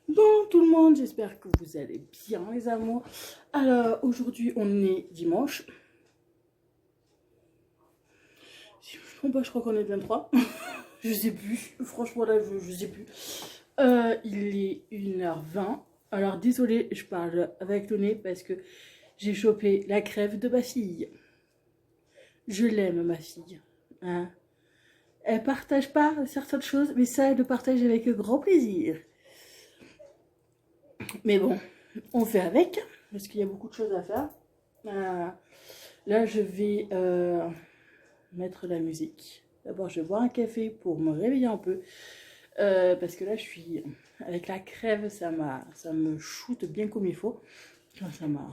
Bon tout le monde, j'espère que vous allez bien les amours. Alors aujourd'hui on est dimanche. Si je me trompe pas, je crois qu'on est le 23. Je sais plus, franchement là je sais plus. Il est 1h20. Alors désolé, je parle avec le nez parce que j'ai chopé la crève de ma fille. Je l'aime ma fille. Hein. Elle partage pas certaines choses, mais ça elle le partage avec grand plaisir. Mais bon, on fait avec, parce qu'il y a beaucoup de choses à faire. Euh, Là, je vais mettre la musique. D'abord, je vais boire un café pour me réveiller un peu. Parce que là, je suis avec la crève, ça me shoot bien comme il faut. Enfin, ça m'a...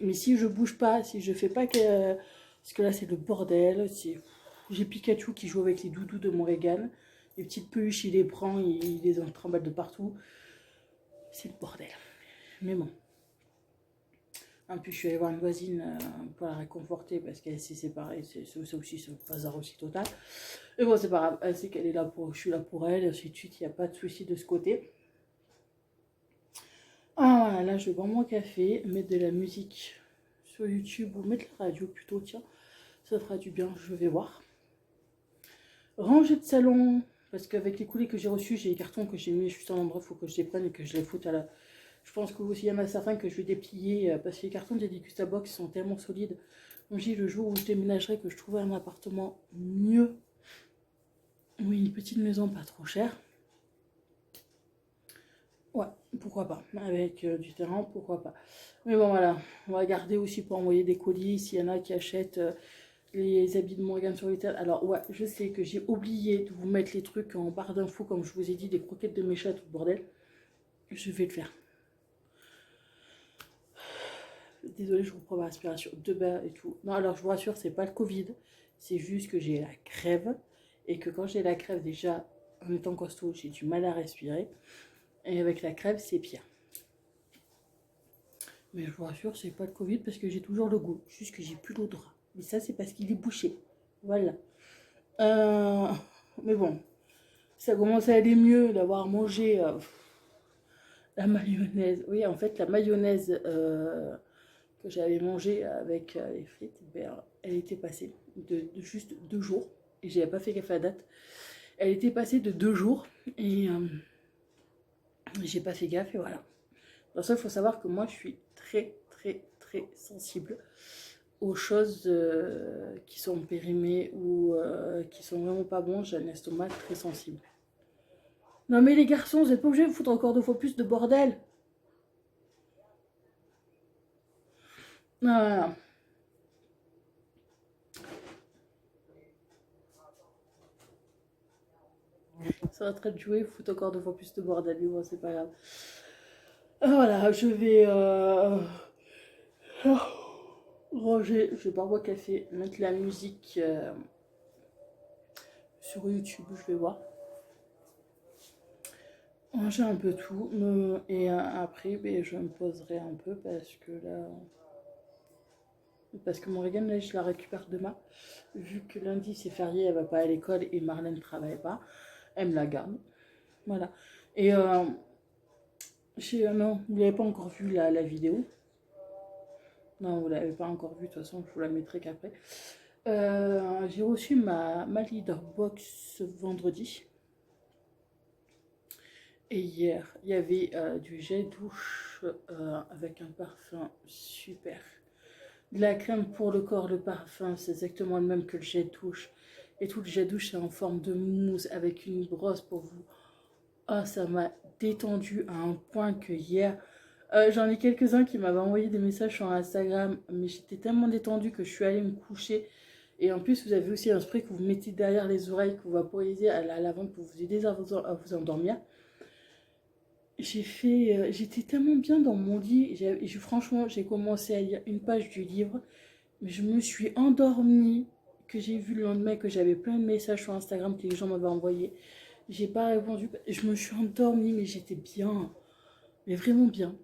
Mais si je bouge pas, si je fais pas que... Parce que là, c'est le bordel. J'ai Pikachu qui joue avec les doudous de mon régal. Les petites peluches, il les prend, il les trimballe de partout. C'est le bordel. Mais bon. En plus, je suis allée voir une voisine pour la réconforter parce qu'elle s'est séparée. C'est aussi ce bazar aussi total. Et bon, c'est pas grave. Elle sait qu'elle est là pour. Je suis là pour elle. Et ainsi de suite. Il n'y a pas de souci de ce côté. Ah voilà, là, je vais boire mon café, mettre de la musique sur YouTube ou mettre la radio plutôt. Tiens, ça fera du bien. Je vais voir. Ranger de salon. Parce qu'avec les coulées que j'ai reçus, j'ai les cartons que j'ai mis juste à l'endroit. Il faut que je les prenne et que je les foute à la. Je pense qu'il y en a certains que je vais déplier parce que les cartons de Degusta Box sont tellement solides. Donc j'ai le jour où je déménagerai que je trouverai un appartement mieux. Oui, une petite maison pas trop chère. Ouais, pourquoi pas. Avec du terrain, pourquoi pas. Mais bon voilà, on va garder aussi pour envoyer des colis s'il y en a qui achètent les habits de Morgane sur Retail. Alors ouais, je sais que j'ai oublié de vous mettre les trucs en barre d'infos comme je vous ai dit, des croquettes de mes chats, tout le bordel. Je vais le faire. Désolée, je reprends ma respiration de bain et tout. Non, alors je vous rassure, c'est pas le Covid. C'est juste que j'ai la crève. Et que quand j'ai la crève, déjà, en étant costaud, j'ai du mal à respirer. Et avec la crève, c'est pire. Mais je vous rassure, c'est pas le Covid parce que j'ai toujours le goût. Juste que j'ai plus l'odorat. Mais ça, c'est parce qu'il est bouché. Voilà. Euh, Mais bon, ça commence à aller mieux d'avoir mangé la mayonnaise. Oui, en fait, la mayonnaise que j'avais mangée avec les frites, ben, elle était passée de juste 2 jours. Et j'avais pas fait gaffe à la date. Elle était passée de 2 jours. Et j'ai pas fait gaffe et voilà. Pour ça, il faut savoir que moi, je suis très, très, très sensible aux choses qui sont périmées ou qui sont vraiment pas bonnes. J'ai un estomac très sensible. Non mais les garçons, vous n'êtes pas obligés de foutre encore 2 fois plus de bordel. Non, non, non. Ça va très jouer, foutre encore 2 fois plus de bordel. Mais bon, c'est pas grave. Voilà, je vais ranger, je vais boire mon café, mettre la musique sur YouTube, je vais voir. Ranger un peu tout. Et après, ben, je me poserai un peu parce que là. Parce que mon Morgane, là, je la récupère demain. Vu que lundi c'est férié, elle va pas à l'école et Marlène ne travaille pas. Elle me la garde. Voilà. Et non, vous n'avez pas encore vu la vidéo. Non, vous l'avez pas encore vue. De toute façon, je vous la mettrai qu'après. J'ai reçu ma leader box vendredi. Et hier, il y avait du gel douche avec un parfum super. De la crème pour le corps, le parfum, c'est exactement le même que le gel douche. Et tout le gel douche, c'est en forme de mousse avec une brosse pour vous. Ah, ça m'a détendu à un point que hier, j'en ai quelques-uns qui m'avaient envoyé des messages sur Instagram, mais j'étais tellement détendue que je suis allée me coucher. Et en plus, vous avez aussi un spray que vous mettez derrière les oreilles, que vous vaporisez à la lavande pour vous aider à vous endormir. J'étais tellement bien dans mon lit. Franchement, j'ai commencé à lire une page du livre, mais je me suis endormie. Que j'ai vu le lendemain que j'avais plein de messages sur Instagram que les gens m'avaient envoyés. J'ai pas répondu. Je me suis endormie, mais j'étais bien. Mais vraiment bien.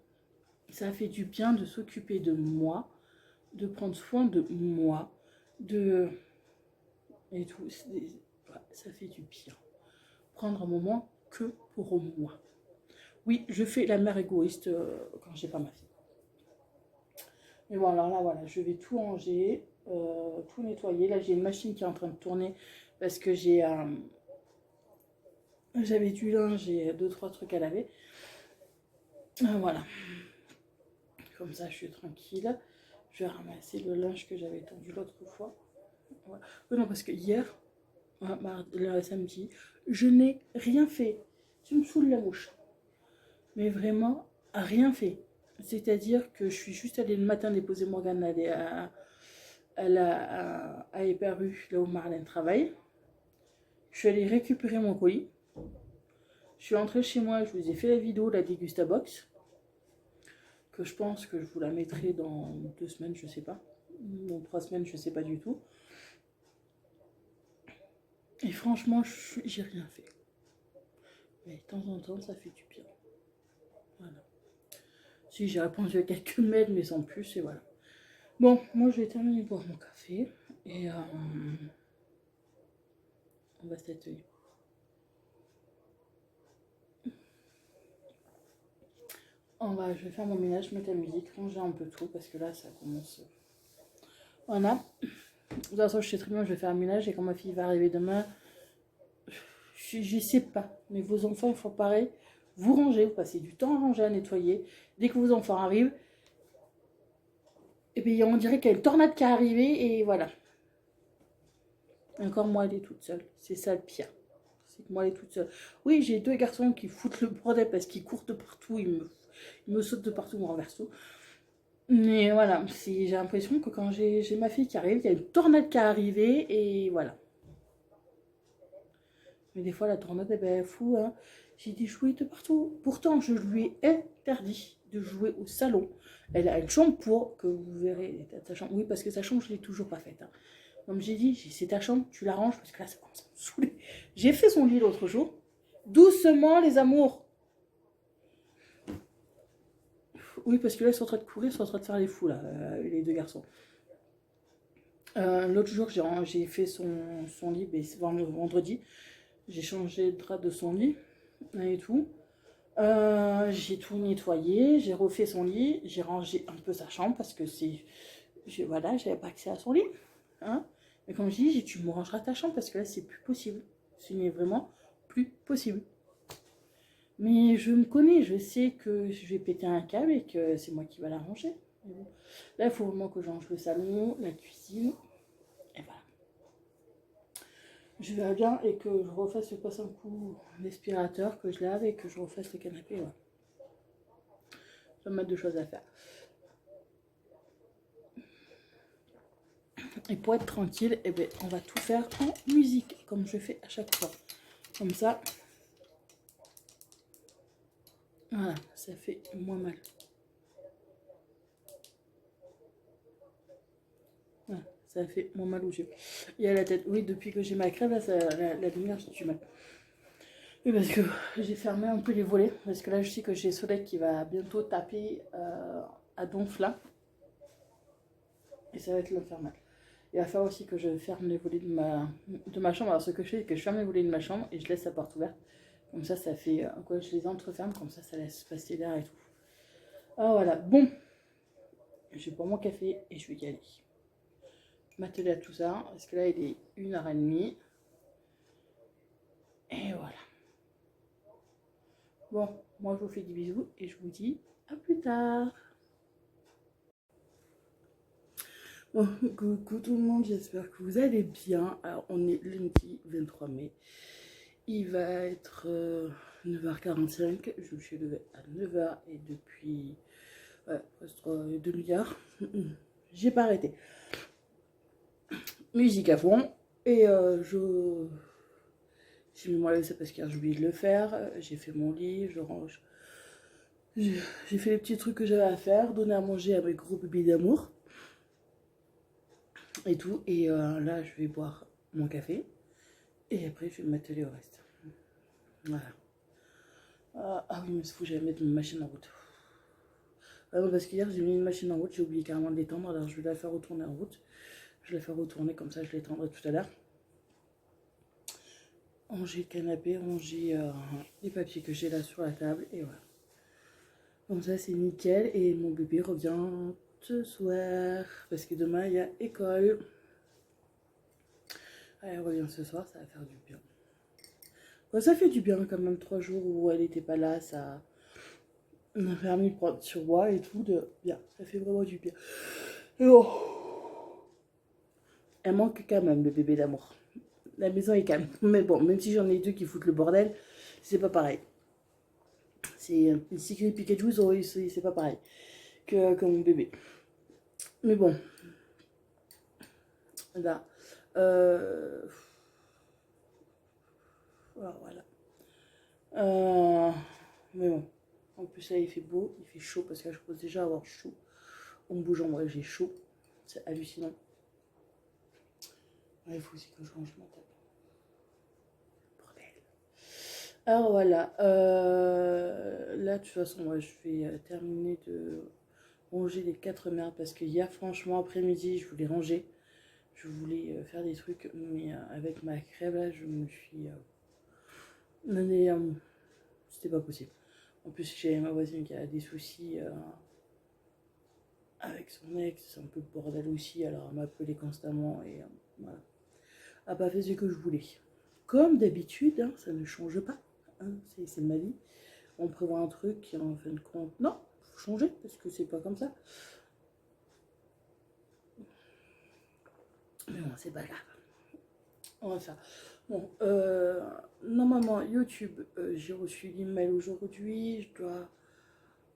Ça a fait du bien de s'occuper de moi, de prendre soin de moi, et tout. Ça fait du bien. Prendre un moment que pour moi. Oui, je fais la mère égoïste quand j'ai pas ma fille. Mais bon, alors là, voilà, je vais tout ranger, tout nettoyer. Là, j'ai une machine qui est en train de tourner parce que j'avais du linge, j'ai 2-3 trucs à laver. Voilà. Comme ça, je suis tranquille. Je vais ramasser le linge que j'avais tendu l'autre fois. Voilà. Non, parce que hier, le samedi, je n'ai rien fait. Tu me saoules la mouche. Mais vraiment, rien fait. C'est-à-dire que je suis juste allée le matin déposer Morgane à Éperru, là où Marlène travaille. Je suis allée récupérer mon colis. Je suis entrée chez moi, je vous ai fait la vidéo, la Dégustabox. Que je pense que je vous la mettrai dans 2 semaines, je sais pas. Ou 3 semaines, je sais pas du tout. Et franchement, j'ai rien fait. Mais de temps en temps, ça fait du bien. Voilà. Si j'ai répondu à quelques mails, mais sans plus, et voilà. Bon, moi je vais terminer de boire mon café. Et on va s'atteler. Je vais faire mon ménage, mettre la musique, ranger un peu tout, parce que là, ça commence. Voilà. De toute façon, je sais très bien que je vais faire un ménage, et quand ma fille va arriver demain, je sais pas, mais vos enfants, ils font pareil. Vous rangez, vous passez du temps à ranger, à nettoyer. Dès que vos enfants arrivent, et bien on dirait qu'il y a une tornade qui est arrivée, et voilà. Encore moi, elle est toute seule. C'est ça le pire. C'est que moi, elle est toute seule. Oui, j'ai 2 garçons qui foutent le bordel parce qu'ils courent de partout, ils me sautent de partout, me renversent tout. Mais voilà, j'ai l'impression que quand j'ai ma fille qui arrive, il y a une tornade qui est arrivée, et voilà. Mais des fois, la tornade, eh ben, elle fout, hein. J'ai dit jouer de partout. Pourtant, je lui ai interdit de jouer au salon. Elle a une chambre pour, que vous verrez, sa chambre. Oui, parce que sa chambre, je ne l'ai toujours pas faite, hein. Comme j'ai dit, c'est ta chambre, tu l'arranges, parce que là, ça commence à me saouler. J'ai fait son lit l'autre jour. Doucement, les amours. Oui, parce que là, ils sont en train de courir, ils sont en train de faire les fous, là, les 2 garçons. L'autre jour, j'ai fait son lit, mais c'est vendredi. J'ai changé le drap de son lit et tout. J'ai tout nettoyé, j'ai refait son lit, j'ai rangé un peu sa chambre parce que voilà, j'avais pas accès à son lit. Hein. Mais comme je dis, tu me rangeras ta chambre parce que là, c'est plus possible. Ce n'est vraiment plus possible. Mais je me connais, je sais que je vais péter un câble et que c'est moi qui va la ranger. Là, il faut vraiment que je range le salon, la cuisine. Et voilà. Je verrai bien et que je refasse, je passe un coup l'aspirateur, que je lave et que je refasse le canapé. Ouais. Pas mal de choses à faire. Et pour être tranquille, eh ben, on va tout faire en musique, comme je fais à chaque fois. Comme ça, voilà, ça fait moins mal. Voilà, ça fait moins mal aux yeux. Et à la tête, oui, depuis que j'ai ma crève, là, la lumière, j'ai du mal. Oui, parce que j'ai fermé un peu les volets, parce que là, je sais que j'ai Soleil qui va bientôt taper à Donfla. Et ça va être l'infernal. Il va falloir aussi que je ferme les volets de ma chambre. Alors ce que je fais, c'est que je ferme les volets de ma chambre et je laisse la porte ouverte. Comme ça fait quoi, je les entreferme, comme ça laisse passer l'air et tout. Ah voilà, bon. Je vais boire mon café et je vais y aller. M'atteler à tout ça, parce que là il est 1h30. Et voilà. Bon, moi je vous fais des bisous et je vous dis à plus tard. Bon, coucou tout le monde, j'espère que vous allez bien. Alors on est lundi 23 mai. Il va être 9h45. Je me suis levée à 9h et depuis presque 2 milliards. J'ai pas arrêté. Musique à fond. Et j'ai mis moi le parce qu'hier j'ai oublié de le faire. J'ai fait mon lit, je range. J'ai fait les petits trucs que j'avais à faire, donner à manger à mes gros bébés d'amour. Et tout. Et là, je vais boire mon café. Et après, je vais m'atteler au reste. Voilà. Ah oui, mais il faut que j'aille mettre une machine en route. Ah non, parce qu'hier, j'ai mis une machine en route, j'ai oublié carrément de l'étendre. Alors, je vais la faire retourner en route. Je vais la faire retourner, comme ça, je l'étendrai tout à l'heure. ranger le canapé, ranger les papiers que j'ai là sur la table. Et voilà. Comme ça, c'est nickel. Et mon bébé revient ce soir. Parce que demain, il y a école. Elle revient ce soir, ça va faire du bien. Bon, ça fait du bien quand même, 3 jours où elle n'était pas là. Ça m'a permis de prendre sur moi et tout. De bien, ça fait vraiment du bien. Et bon, elle manque quand même, le bébé d'amour. La maison est calme. Mais bon, même si j'en ai 2 qui foutent le bordel, c'est pas pareil. C'est Secret et Pikachu, c'est pas pareil que mon bébé. Mais bon, là. Euh, voilà. Mais bon. En plus, là, il fait beau, il fait chaud parce que là, je commence déjà à avoir chaud. En bougeant, moi, j'ai chaud. C'est hallucinant. Ouais, il faut aussi que je range ma table. Bordel. Alors voilà. Là, de toute façon, moi, je vais terminer de ranger les 4 merdes parce que hier, franchement, après-midi, je voulais ranger. Je voulais faire des trucs, mais avec ma crève, là, je me suis. C'était pas possible. En plus, j'ai ma voisine qui a des soucis avec son ex, c'est un peu le bordel aussi, alors elle m'appelait constamment et voilà. Elle n'a pas fait ce que je voulais. Comme d'habitude, hein, ça ne change pas, hein, c'est ma vie. On prévoit un truc qui en fin de compte, non, faut changer parce que c'est pas comme ça. Mais bon, c'est pas grave. On va faire. Bon, normalement, YouTube, j'ai reçu l'email aujourd'hui, je dois,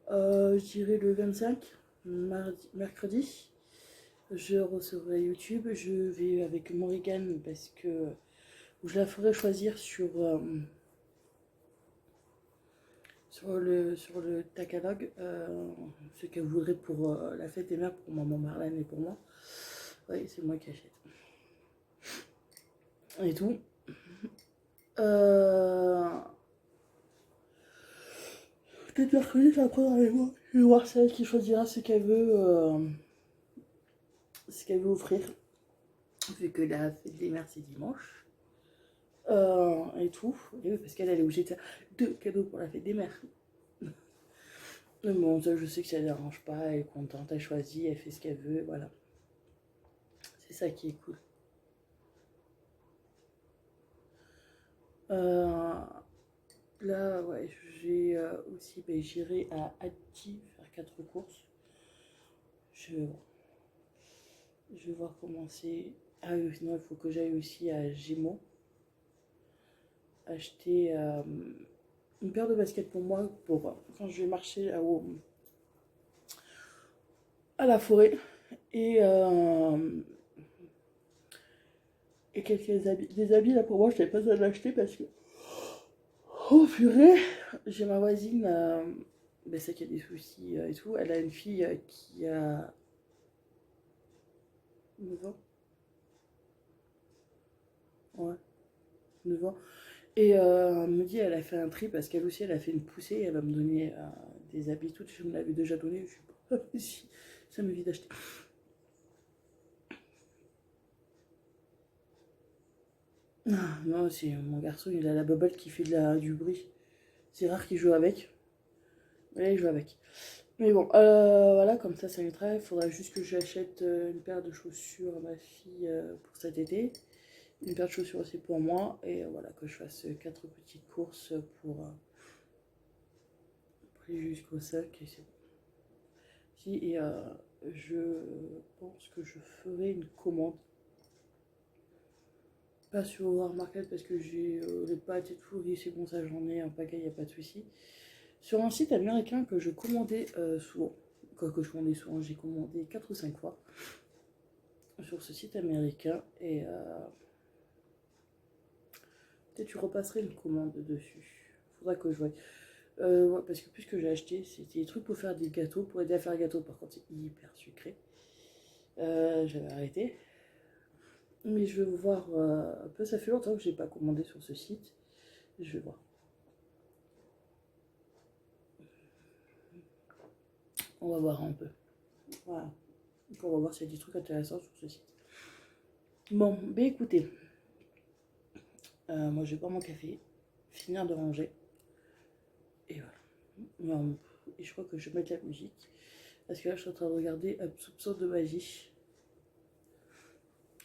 je dirais le 25, mercredi. Je recevrai YouTube, je vais avec Morrigan parce que je la ferai choisir sur le catalogue ce qu'elle voudrait pour la fête des mères, pour maman Marlène et pour moi. Oui, c'est moi qui achète. Et tout. Peut-être mercredi, je vais prendre avec moi. Je vais voir celle qui choisira ce qu'elle veut offrir. Vu que la fête des mères, c'est dimanche. Et tout. Et oui, parce qu'elle est obligée de faire 2 cadeaux pour la fête des mères. Mais bon, ça, je sais que ça ne dérange pas, elle est contente, elle choisit, elle fait ce qu'elle veut, voilà. C'est ça qui est cool. Là, ouais, j'ai aussi, j'irai à Ati faire 4 courses. Je vais voir. Je vais voir comment c'est. Ah oui, sinon, il faut que j'aille aussi à Gémeaux acheter une paire de baskets pour moi pour quand je vais marcher à la forêt. Et, et quelques habits. Des habits là pour moi, je n'avais pas besoin de l'acheter parce que. Oh purée! J'ai ma voisine, celle qui a des soucis et tout. Elle a une fille qui a 9 ans. Ouais, 9 ans. Et elle me dit, elle a fait un tri parce qu'elle aussi, elle a fait une poussée. Et elle va me donner des habits, tout. Je me l'avais déjà donné. Je suis pas si ça me vit d'acheter. Ah, non, c'est mon garçon, il a la bubble qui fait du bruit. C'est rare qu'il joue avec. Mais là, il joue avec. Mais bon, voilà, comme ça m'aiderait. Il faudra juste que j'achète une paire de chaussures à ma fille pour cet été. Une paire de chaussures aussi pour moi. Et voilà, que je fasse 4 petites courses pour aller jusqu'au 5. Et c'est bon. Si, et je pense que je ferai une commande. Pas sur War Market parce que j'ai les pâtes et tout. Oui, c'est bon, ça j'en ai un paquet, il n'y a pas de souci. Sur un site américain que je commandais souvent. Que je commandais souvent, j'ai commandé 4 ou 5 fois. Sur ce site américain. Et peut-être je repasserai une commande dessus. Faudra que je voie. Ouais, parce que puisque j'ai acheté, c'était des trucs pour faire des gâteaux, pour aider à faire un gâteau. Par contre, c'est hyper sucré. J'avais arrêté. Mais je vais voir un peu. Ça fait longtemps que j'ai pas commandé sur ce site. Je vais voir. On va voir un peu. Voilà. Donc on va voir s'il y a des trucs intéressants sur ce site. Bon, écoutez. Moi, je vais boire mon café, finir de ranger. Et voilà. Et je crois que je vais mettre la musique. Parce que là, je suis en train de regarder un soupçon de magie.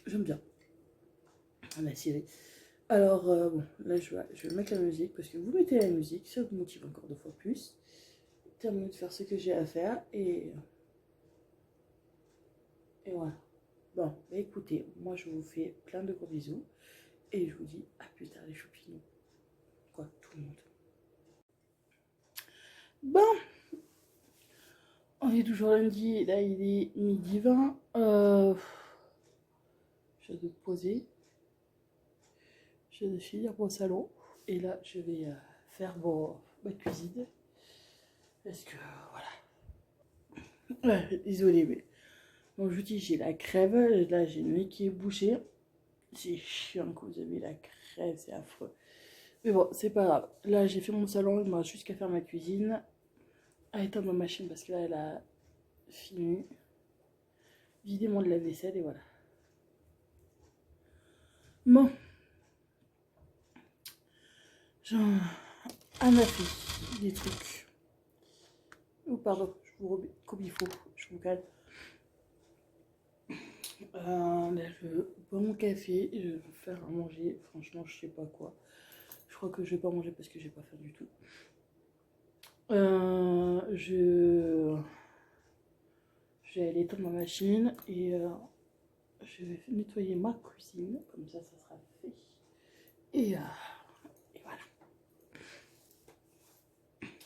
J'aime bien la série. Alors, bon, là, je vais mettre la musique. Parce que vous mettez la musique, ça vous motive encore 2 fois plus. Terminer de faire ce que j'ai à faire. Et voilà. Bon, bah écoutez, moi, je vous fais plein de gros bisous. Et je vous dis à plus tard, les choupinous. Quoi, tout le monde. Bon, on est toujours lundi, là il est midi 20. Je vais me poser. Je vais finir mon salon. Et là, je vais faire ma cuisine. Parce que, voilà. Ouais, désolé, mais... Donc, je vous dis, j'ai la crève. Là, j'ai le nez qui est bouché. C'est chiant que vous avez la crève, c'est affreux. Mais bon, c'est pas grave. Là, j'ai fait mon salon. Il m'a juste qu'à faire ma cuisine. À éteindre ma machine parce que là, elle a fini. Vider mon lave-vaisselle et voilà. Bon. Anne a fait des trucs. Oh, pardon, je vous remets comme il faut. Je vous calme. Là, je bois mon café. Je vais faire à manger. Franchement, je sais pas quoi. Je crois que je vais pas manger parce que j'ai pas faim du tout. Je vais aller éteindre ma machine et je vais nettoyer ma cuisine. Comme ça sera fait. Et voilà.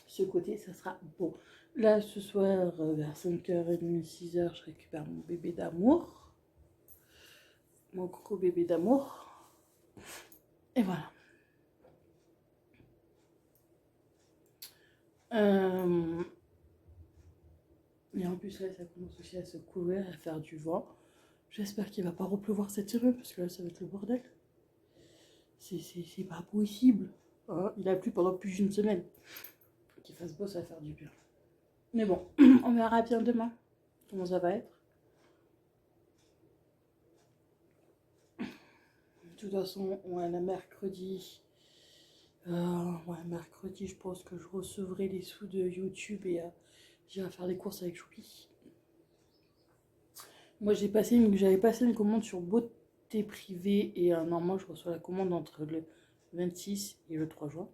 Ce côté, ça sera bon. Là, ce soir, vers 5h30, 6h, je récupère mon bébé d'amour. Mon gros bébé d'amour. Et voilà. Et en plus, là, ça commence aussi à se couvrir, à faire du vent. J'espère qu'il va pas repleuvoir cette semaine, parce que là, ça va être le bordel. C'est pas possible. Hein, il a plu pendant plus d'une semaine. Qu'il fasse beau, ça va faire du bien. Mais bon, on verra bien demain comment ça va être. De toute façon, ouais, la mercredi, mercredi, je pense que je recevrai les sous de YouTube et j'irai faire des courses avec Choupi. Moi, j'avais passé une commande sur Beauté Privée et normalement, je reçois la commande entre le 26 et le 3 juin.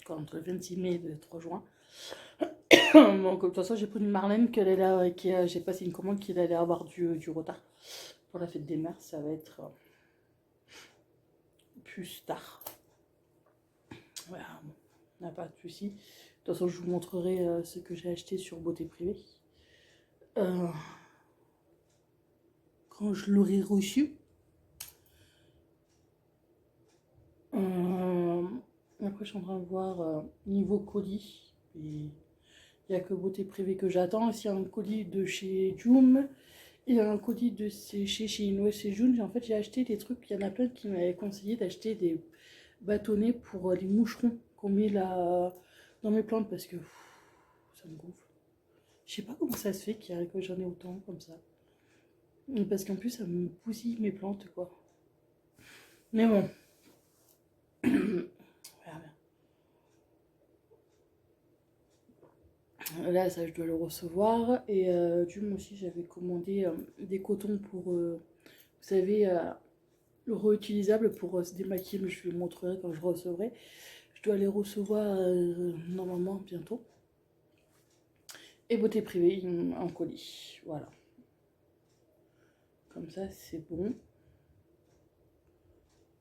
Quoi, entre le 26 mai et le 3 juin. Donc, de toute façon, j'ai pris une Marlène j'ai passé une commande qui allait avoir du retard. Pour la fête des mères, ça va être plus tard. Voilà, bon, n'a pas de souci. De toute façon, je vous montrerai ce que j'ai acheté sur Beauté Privée. Quand je l'aurai reçu. Après, je suis en train de voir niveau colis. Il n'y a que Beauté Privée que j'attends. S'il y a un colis de chez Joom, il y a un colis de chez Inouest et Joom. En fait, j'ai acheté des trucs. Il y en a plein qui m'avaient conseillé d'acheter des bâtonnets pour les moucherons qu'on met là dans mes plantes parce que ça me gonfle. Je sais pas comment ça se fait que j'en ai autant comme ça. Parce qu'en plus, ça me bousille mes plantes, quoi. Mais bon. Là, ça, je dois le recevoir. Et moi aussi, j'avais commandé des cotons pour, vous savez, réutilisables pour se démaquiller. Mais je vous les montrerai quand je recevrai. Je dois les recevoir normalement bientôt. Et Beauté Privée, en colis. Voilà. Comme ça, c'est bon.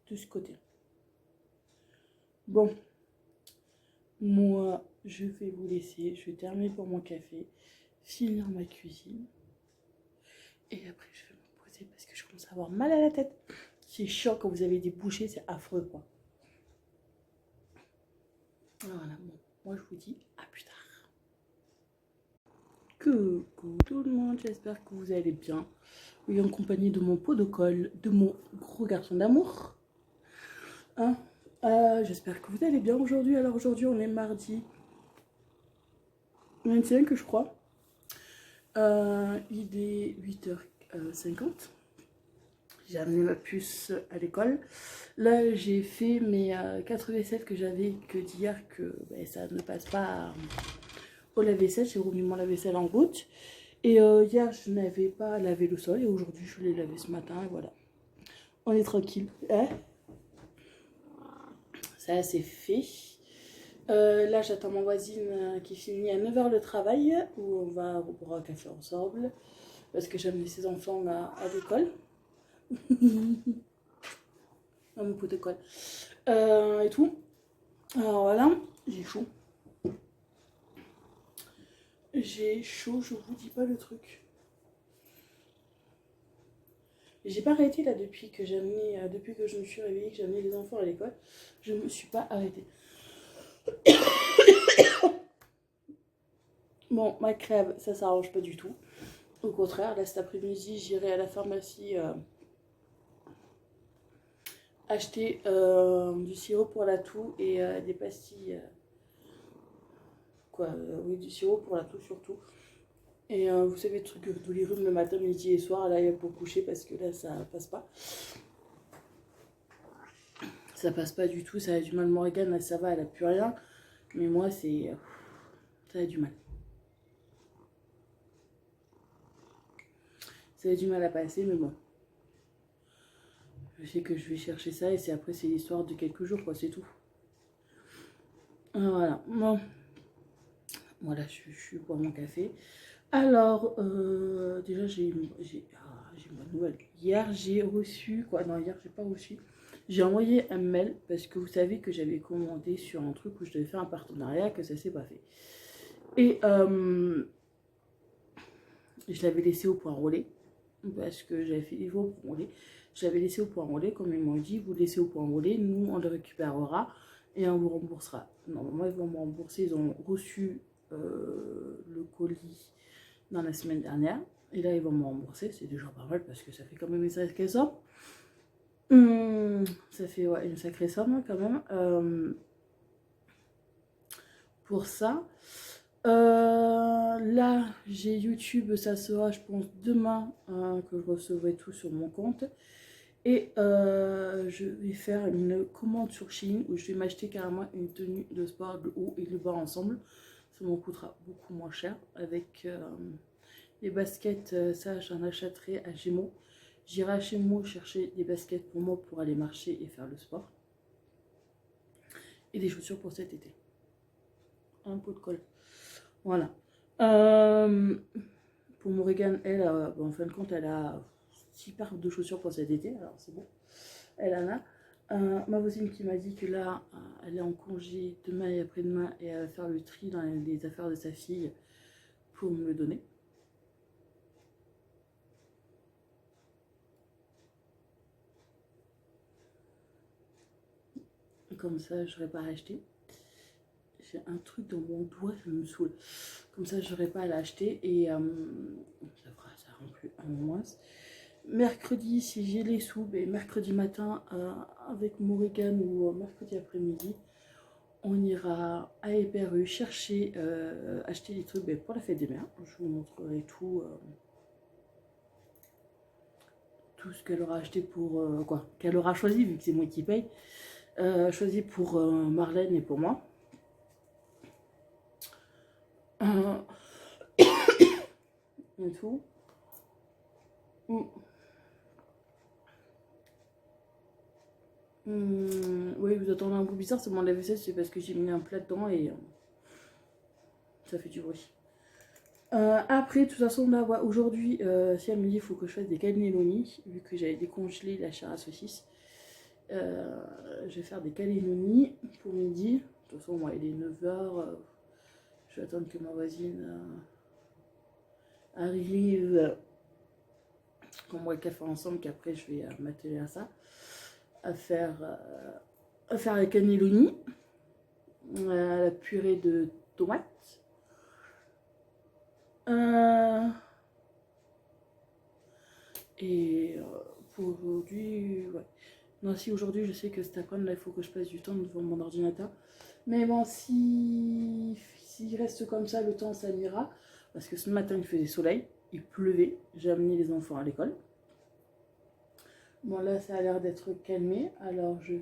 De ce côté. Bon. Moi, je vais vous laisser. Je vais terminer pour mon café. Finir ma cuisine. Et après, je vais me poser parce que je commence à avoir mal à la tête. C'est chiant quand vous avez des bouchées, c'est affreux, quoi. Voilà, bon. Moi, je vous dis à plus tard. Coucou tout le monde, j'espère que vous allez bien. Oui, en compagnie de mon pot de colle, de mon gros garçon d'amour. Hein, j'espère que vous allez bien aujourd'hui. Alors aujourd'hui, on est mardi 25, je crois. Il est 8h50. J'ai amené ma puce à l'école. Là, j'ai fait mes 4 vaisselles que j'avais que d'hier, que ben, ça ne passe pas au lave-vaisselle. J'ai remis mon lave-vaisselle en route. Et hier, je n'avais pas lavé le sol. Et aujourd'hui, je l'ai lavé ce matin. Et voilà. On est tranquille. Hein, ça, c'est fait. Là, j'attends ma voisine qui finit à 9 h le travail. Où on va boire un café ensemble. Parce que j'ai amené ses enfants à l'école. Dans mon protocole. Et tout. Alors voilà, j'ai chaud. J'ai chaud, je vous dis pas le truc. J'ai pas arrêté là depuis que j'ai amené, depuis que je me suis réveillée, que j'ai amené les enfants à l'école. Je me suis pas arrêtée. Bon, ma crève, ça s'arrange pas du tout. Au contraire, là cet après-midi, j'irai à la pharmacie acheter du sirop pour la toux et des pastilles. Oui, du sirop pour la toux surtout. Et vous savez, le truc de les rhumes le matin, midi et soir, là, pour coucher, parce que là, ça passe pas. Ça passe pas du tout, ça a du mal. Morgane, là, ça va, elle a plus rien. Mais moi, c'est... ça a du mal. Ça a du mal à passer, mais bon. Je sais que je vais chercher ça, et après, c'est l'histoire de quelques jours, quoi, c'est tout. Voilà. Bon. Voilà, je suis pour mon café. Alors, déjà, j'ai une bonne nouvelle. Hier, j'ai reçu... Quoi, non, hier, j'ai pas reçu... J'ai envoyé un mail parce que vous savez que j'avais commandé sur un truc où je devais faire un partenariat, que ça s'est pas fait. Et je l'avais laissé au point relais parce que j'avais fait livrer au point relais. Je l'avais laissé au point relais, comme ils m'ont dit, vous laissez au point relais, nous on le récupérera et on vous remboursera. Normalement, ils vont me rembourser, ils ont reçu le colis dans la semaine dernière et là ils vont me rembourser. C'est déjà pas mal parce que ça fait quand même une sacrée somme. Ça fait ouais, une sacrée somme quand même pour ça. Là, j'ai YouTube, ça sera, je pense, demain que je recevrai tout sur mon compte. Et je vais faire une commande sur Shein où je vais m'acheter carrément une tenue de sport, le haut et le bas ensemble. Ça me coûtera beaucoup moins cher. Avec les baskets, ça, j'en achèterai à Gémeaux. J'irai à Gémeaux chercher des baskets pour moi pour aller marcher et faire le sport. Et des chaussures pour cet été. Un pot de colle. Voilà. Pour Morgane, elle, en fin de compte, elle a 6 paires de chaussures pour cet été. Alors c'est bon. Elle en a. Ma voisine qui m'a dit que là, elle est en congé demain et après-demain et elle va faire le tri dans les affaires de sa fille pour me le donner. Comme ça, je n'aurai pas à acheter. J'ai un truc dans mon doigt, ça me saoule. Comme ça, je n'aurai pas à l'acheter et ça rend plus un moins. Mercredi, si j'ai les sous, ben, mercredi matin avec Morgane ou mercredi après-midi, on ira à Éperu chercher, acheter des trucs ben, pour la fête des mères. Je vous montrerai tout ce qu'elle aura acheté pour quoi, qu'elle aura choisi vu que c'est moi qui paye, choisi pour Marlène et pour moi. Et tout. Oui, vous attendez un bout bizarre, c'est mon lave-vaisselle, c'est parce que j'ai mis un plat dedans et ça fait du bruit. Après, de toute façon, là, ouais, aujourd'hui, si à midi, il faut que je fasse des cannelloni, vu que j'avais décongelé la chair à saucisse. Je vais faire des cannelloni pour midi. De toute façon, moi, il est 9 h. Je vais attendre que ma voisine arrive, qu'on boit le café ensemble, qu'après, je vais m'atteler à ça, à faire les cannelloni, la purée de tomates. Et pour aujourd'hui, ouais. Non, si aujourd'hui, je sais que cet après-midi, il faut que je passe du temps devant mon ordinateur. Mais bon, s'il reste comme ça, le temps, ça ira. Parce que ce matin, il faisait soleil, il pleuvait. J'ai amené les enfants à l'école. Bon, là, ça a l'air d'être calmé. Alors, je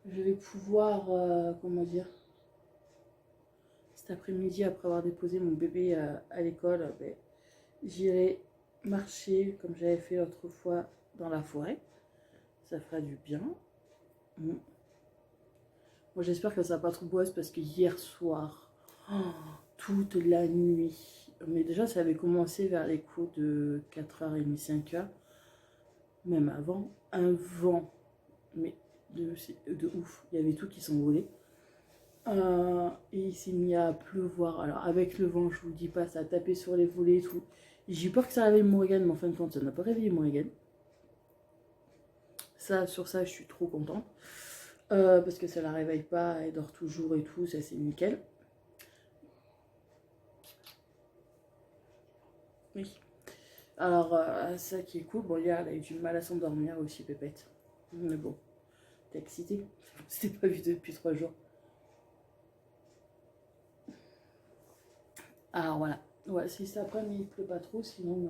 vais pouvoir, comment dire, cet après-midi, après avoir déposé mon bébé à l'école, ben, j'irai marcher comme j'avais fait l'autre fois dans la forêt. Ça fera du bien. Mm. Moi, j'espère que ça va pas trop bosse parce que hier soir, oh, toute la nuit, mais déjà, ça avait commencé vers les coups de 4h30, 5h, même avant, un vent, mais de ouf. Il y avait tout qui s'envolait. Et il s'est mis à pleuvoir. Alors, avec le vent, je vous dis pas, ça a tapé sur les volets et tout. J'ai eu peur que ça réveille Morgan, mais en fin de compte, ça n'a pas réveillé Morgan. Ça, sur ça, je suis trop contente. Parce que ça la réveille pas, elle dort toujours et tout, ça c'est nickel. Oui. Alors, ça qui est cool, bon, hier, elle a eu du mal à s'endormir aussi, Pépette. Mais bon, t'es excitée. C'était pas vu depuis 3 jours. Alors voilà. Ouais, si cet après-midi il pleut pas trop, sinon,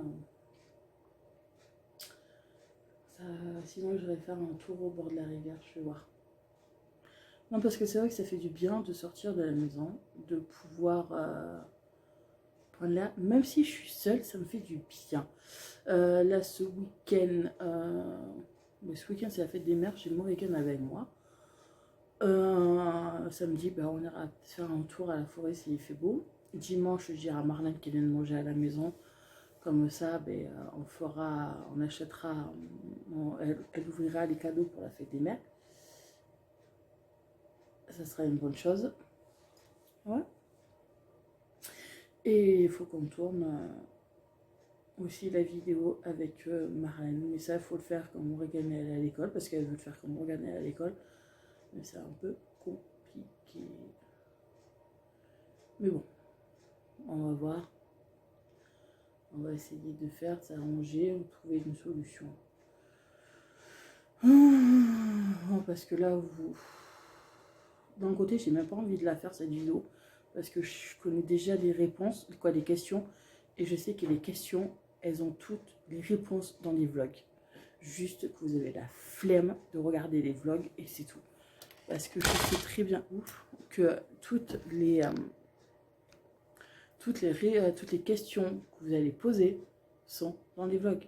sinon je vais faire un tour au bord de la rivière, je vais voir. Non, parce que c'est vrai que ça fait du bien de sortir de la maison, de pouvoir prendre l'air. Même si je suis seule, ça me fait du bien. Là, ce week-end, c'est la fête des mères, j'ai mon week-end avec moi. Samedi, ben, on ira faire un tour à la forêt s'il fait beau. Dimanche, je dirai à Marlène qu'elle vient de manger à la maison. Comme ça, ben, on achètera, elle ouvrira les cadeaux pour la fête des mères. Ça sera une bonne chose. Ouais. Et il faut qu'on tourne aussi la vidéo avec Marlène. Mais ça, il faut le faire quand Morgane est à l'école, parce qu'elle veut le faire quand Morgane est à l'école. Mais c'est un peu compliqué. Mais bon, on va voir. On va essayer de faire, de s'arranger, de trouver une solution. Parce que là, d'un côté, j'ai même pas envie de la faire cette vidéo. Parce que je connais déjà les réponses, les questions. Et je sais que les questions, elles ont toutes les réponses dans les vlogs. Juste que vous avez la flemme de regarder les vlogs et c'est tout. Parce que je sais très bien que toutes les questions que vous allez poser sont dans les vlogs.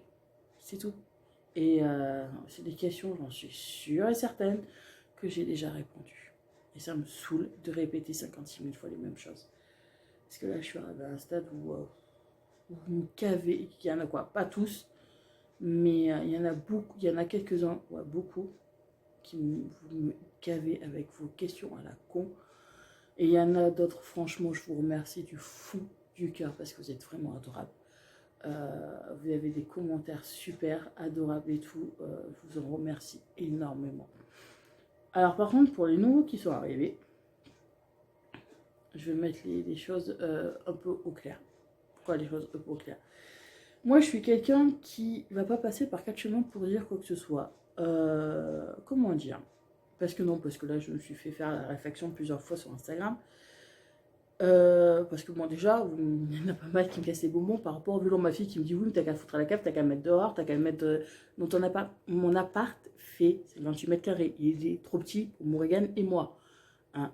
C'est tout. Et c'est des questions, j'en suis sûre et certaine, que j'ai déjà répondu. Et ça me saoule de répéter 56 000 fois les mêmes choses. Parce que là, je suis arrivée à un stade où vous me cavez, il y en a quoi, pas tous, mais il y en a beaucoup, il y en a quelques-uns, ouais, beaucoup, vous me cavez avec vos questions à la con. Et il y en a d'autres, franchement, je vous remercie du fond du cœur parce que vous êtes vraiment adorables. Vous avez des commentaires super adorables et tout. Je vous en remercie énormément. Alors par contre, pour les nouveaux qui sont arrivés, je vais mettre les choses un peu au clair. Pourquoi les choses un peu au clair? Moi, je suis quelqu'un qui ne va pas passer par 4 chemins pour dire quoi que ce soit. Comment dire? Parce que là, je me suis fait faire la réflexion plusieurs fois sur Instagram. Parce que bon, déjà, il y en a pas mal qui me cassent les bonbons par rapport au vélo. Ma fille qui me dit oui, mais t'as qu'à foutre à la cave, t'as qu'à le mettre dehors, t'as qu'à le mettre dans ton appart. Mon appart fait 28 mètres carrés. Il est trop petit pour Morgane et moi. Hein,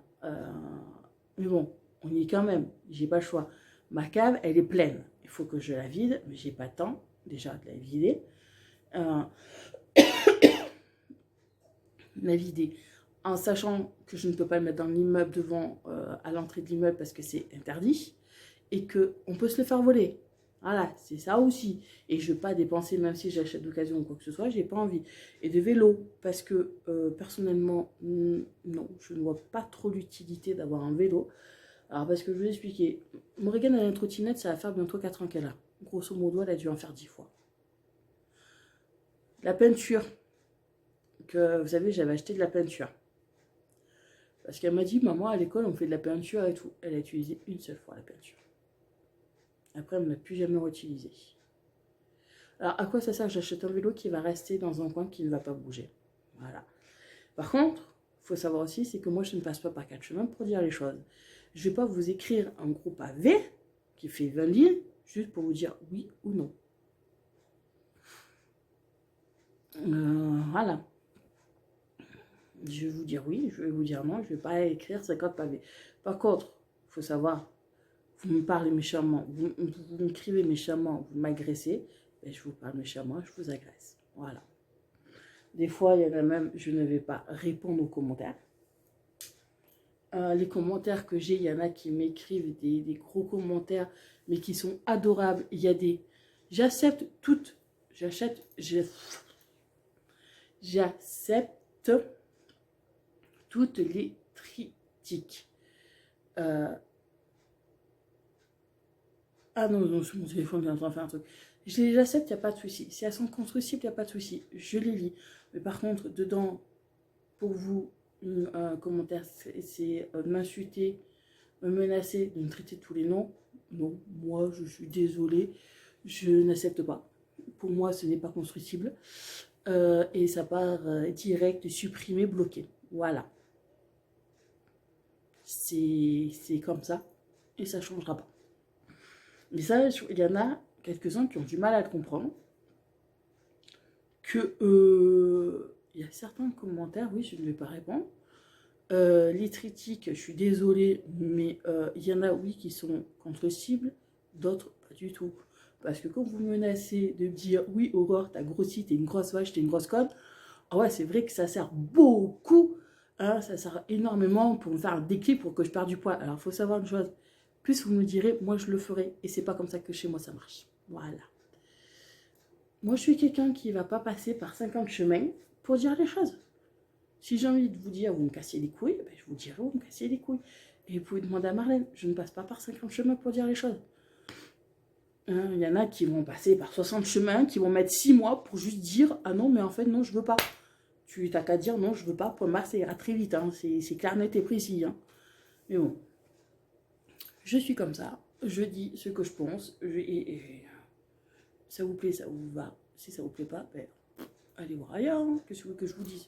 mais bon, on y est quand même. J'ai pas le choix. Ma cave, elle est pleine. Il faut que je la vide, mais j'ai pas le temps déjà de la vider. La vider. En sachant que je ne peux pas le mettre dans l'immeuble devant, à l'entrée de l'immeuble parce que c'est interdit, et qu'on peut se le faire voler. Voilà, c'est ça aussi. Et je ne veux pas dépenser, même si j'achète d'occasion ou quoi que ce soit, j'ai pas envie. Et de vélo, parce que personnellement, non, je ne vois pas trop l'utilité d'avoir un vélo. Alors parce que je vais expliquer, Morgane a une trottinette, ça va faire bientôt 4 ans qu'elle a. Grosso modo, elle a dû en faire 10 fois. La peinture, que vous savez, j'avais acheté de la peinture. Parce qu'elle m'a dit, maman, à l'école, on fait de la peinture et tout. Elle a utilisé une seule fois la peinture. Après, elle ne l'a plus jamais réutilisée. Alors, à quoi ça sert? J'achète un vélo qui va rester dans un coin qui ne va pas bouger. Voilà. Par contre, il faut savoir aussi, c'est que moi, je ne passe pas par 4 chemins pour dire les choses. Je ne vais pas vous écrire un gros pavé qui fait 20 lignes, juste pour vous dire oui ou non. Voilà. Je vais vous dire oui, je vais vous dire non, je ne vais pas écrire 50 pavés. Par contre, il faut savoir, vous me parlez méchamment, vous m'écrivez méchamment, vous m'agressez, et je vous parle méchamment, je vous agresse. Voilà. Des fois, il y en a même, je ne vais pas répondre aux commentaires. Les commentaires que j'ai, il y en a qui m'écrivent des gros commentaires, mais qui sont adorables. Il y a des... J'accepte toutes. J'accepte toutes les critiques. Ah non, non, mon téléphone est en train de faire un truc. Je les accepte, il n'y a pas de souci. Si elles sont constructibles, il n'y a pas de souci. Je les lis. Mais par contre, dedans, pour vous, un commentaire, c'est m'insulter, me menacer, de me traiter de tous les noms. Non, moi, je suis désolée. Je n'accepte pas. Pour moi, ce n'est pas constructible. Et ça part direct, supprimé, bloqué. Voilà. C'est comme ça. Et ça ne changera pas. Mais ça, il y en a quelques-uns qui ont du mal à le comprendre. Il y a certains commentaires, oui, je ne vais pas répondre. Les critiques, je suis désolée, mais il y en a, oui, qui sont contre cible, d'autres pas du tout. Parce que quand vous menacez de dire, oui, Aurore, t'as grossi, t'es une grosse vache, t'es une grosse conne, ah ouais, c'est vrai que ça sert beaucoup, hein, ça sert énormément pour me faire un déclic pour que je perde du poids. Alors, il faut savoir une chose, plus vous me direz, moi je le ferai, et c'est pas comme ça que chez moi ça marche. Voilà. Moi, je suis quelqu'un qui ne va pas passer par 50 chemins pour dire les choses. Si j'ai envie de vous dire, vous me cassez les couilles, ben, je vous dirai, vous me cassez les couilles. Et vous pouvez demander à Marlène, je ne passe pas par 50 chemins pour dire les choses. Il y en a qui vont passer par 60 chemins, qui vont mettre 6 mois pour juste dire, ah non, mais en fait, non, je veux pas. Tu n'as qu'à dire, non, je veux pas, pour moi, ça ira très vite. Hein. C'est clair, net et précis. Hein. Mais bon, je suis comme ça. Je dis ce que je pense. Ça vous plaît, ça vous va. Si ça vous plaît pas, ben, allez voir ailleurs. Hein. Qu'est-ce que vous voulez que je vous dise?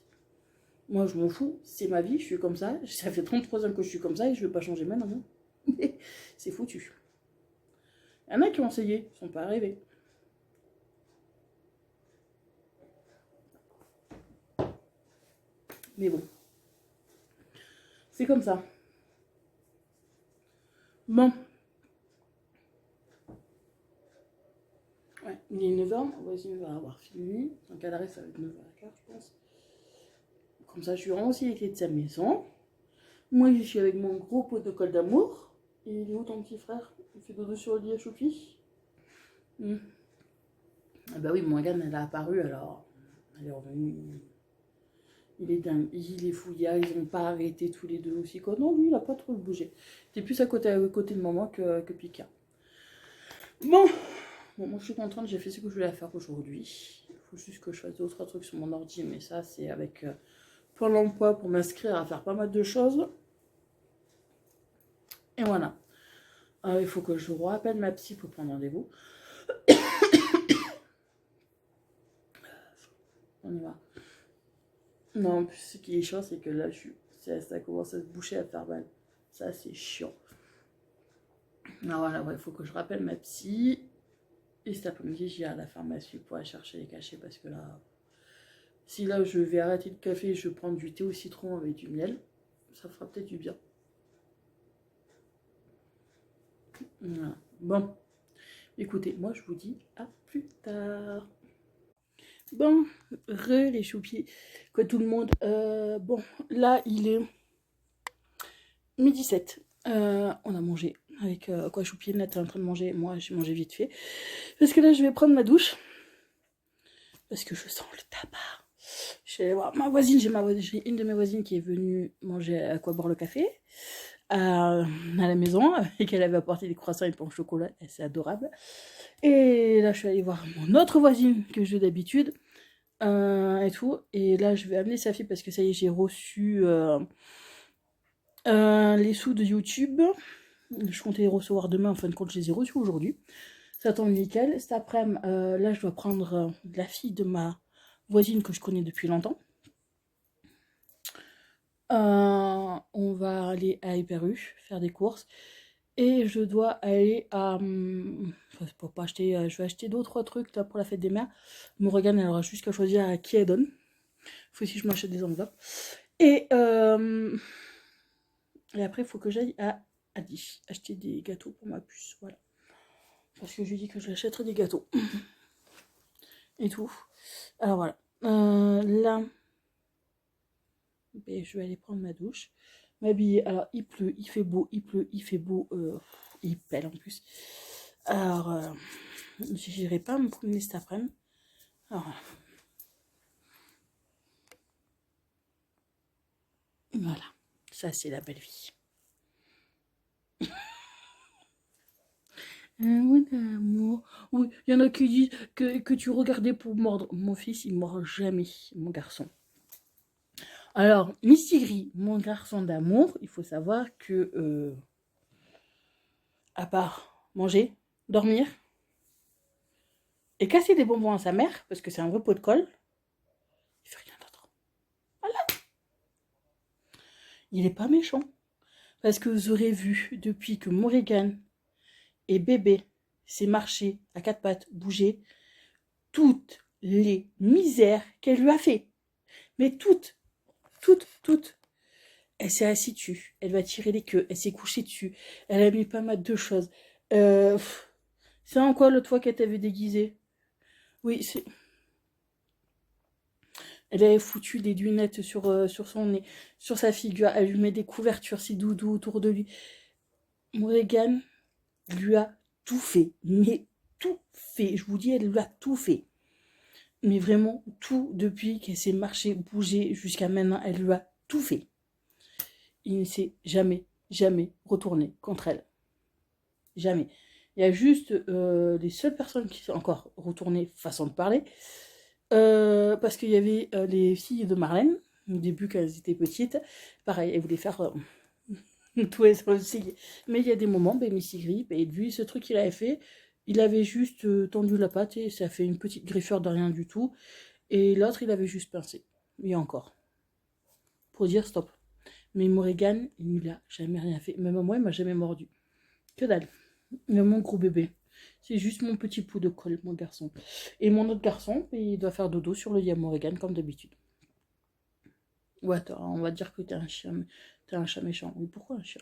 Moi, je m'en fous. C'est ma vie, je suis comme ça. Ça fait 33 ans que je suis comme ça et je ne veux pas changer maintenant. C'est foutu. Il y en a qui ont essayé, ils ne sont pas arrivés. Mais bon. C'est comme ça. Bon. Ouais, il est 9h. On va avoir fini. Donc à l'arrêt, ça va être 9h15, je pense. Comme ça, je lui rends aussi les clés de sa maison. Moi, je suis avec mon gros pot de colle d'amour. Et il est où ton petit frère? Il fait dodo sur le lit à Choupi. Ah bah oui, Morgane, elle a apparu, alors elle est revenue. Il est dingue, il est fouillard, ils n'ont pas arrêté tous les deux aussi. Quoi. Non, lui, il n'a pas trop bougé. T'es plus à côté de maman que Pika. Bon, moi je suis contente, j'ai fait ce que je voulais faire aujourd'hui. Il faut juste que je fasse d'autres trucs sur mon ordi, mais ça, c'est avec Pôle emploi pour m'inscrire à faire pas mal de choses. Et voilà. Il faut que je rappelle ma psy pour prendre rendez-vous. On y va. Non, ce qui est chiant, c'est que là, ça commence à se boucher, à faire mal. Ça, c'est chiant. Alors voilà, il faut que je rappelle ma psy. Et cet après-midi, j'irai à la pharmacie pour aller chercher les cachets parce que là, si là, je vais arrêter le café et je vais prendre du thé au citron avec du miel, ça fera peut-être du bien. Voilà. Bon, écoutez, moi, je vous dis à plus tard. Bon, les choupiers, quoi tout le monde. Bon, là, il est midi 7. On a mangé avec quoi Choupier, là, t'es en train de manger. Moi, j'ai mangé vite fait. Parce que là, je vais prendre ma douche. Parce que je sens le tabac. Je vais aller voir ma voisine. J'ai une de mes voisines qui est venue manger à quoi boire le café à la maison et qu'elle avait apporté des croissants et des pains au chocolat. Et c'est adorable. Et là, je suis allée voir mon autre voisine que j'ai d'habitude. Et tout. Et là, je vais amener sa fille parce que ça y est, j'ai reçu les sous de YouTube. Je comptais les recevoir demain. En fin de compte, je les ai reçus aujourd'hui. Ça tombe nickel. Cet après-midi, là, je dois prendre la fille de ma voisine que je connais depuis longtemps. On va aller à Hyper U faire des courses. Et je dois aller à... enfin, pour pas acheter... je vais acheter 2 ou 3 trucs là, pour la fête des mères. Morgane, elle aura juste qu'à choisir à qui elle donne. Faut aussi que je m'achète des enveloppes. Et après, il faut que j'aille à Adi acheter des gâteaux pour ma puce. Voilà. Parce que je lui ai dit que je lui achèterais des gâteaux. Et tout. Alors voilà. Là, ben, je vais aller prendre ma douche. M'habiller. Alors, il pleut, il fait beau, il pleut, il fait beau. Il pèle en plus. Alors, j'irai pas me promener cet après-midi. Alors, voilà. Ça, c'est la belle vie. Un mot d'amour. Oui, il y en a qui disent que tu regardais pour mordre. Mon fils, il mord jamais, mon garçon. Alors, Mistigri, mon garçon d'amour, il faut savoir que, à part manger, dormir et casser des bonbons à sa mère, parce que c'est un vrai pot de colle, il fait rien d'autre. Voilà. Il n'est pas méchant. Parce que vous aurez vu, depuis que Morrigan et bébé s'est marché à 4 pattes, bouger, toutes les misères qu'elle lui a fait. Mais toutes. Elle s'est assise dessus, elle va tirer les queues, elle s'est couchée dessus, elle a mis pas mal de choses. C'est en quoi l'autre fois qu'elle t'avait déguisé? Oui, c'est... Elle avait foutu des lunettes sur son nez, sur sa figure, elle lui met des couvertures, ses doudous autour de lui. Morrigan lui a tout fait, mais tout fait, je vous dis, elle lui a tout fait. Mais vraiment, tout depuis qu'elle s'est marchée, bougée jusqu'à maintenant, elle lui a tout fait. Il ne s'est jamais retourné contre elle. Jamais. Il y a juste les seules personnes qui sont encore retournées, façon de parler, parce qu'il y avait les filles de Marlène, au début quand elles étaient petites, pareil, elles voulaient faire tout aussi. Mais il y a des moments, ben, Missy Grip, et lui, ce truc qu'il avait fait, il avait juste tendu la patte et ça fait une petite griffeur de rien du tout. Et l'autre, il avait juste pincé. Et encore. Pour dire stop. Mais Morrigan, il ne lui a jamais rien fait. Même moi, il m'a jamais mordu. Que dalle. Mon gros bébé. C'est juste mon petit pot de colle, mon garçon. Et mon autre garçon, il doit faire dodo sur le lit à Morrigan, comme d'habitude. Ouais, on va dire que t'es un chien. T'es un chat méchant. Oui, pourquoi un chien?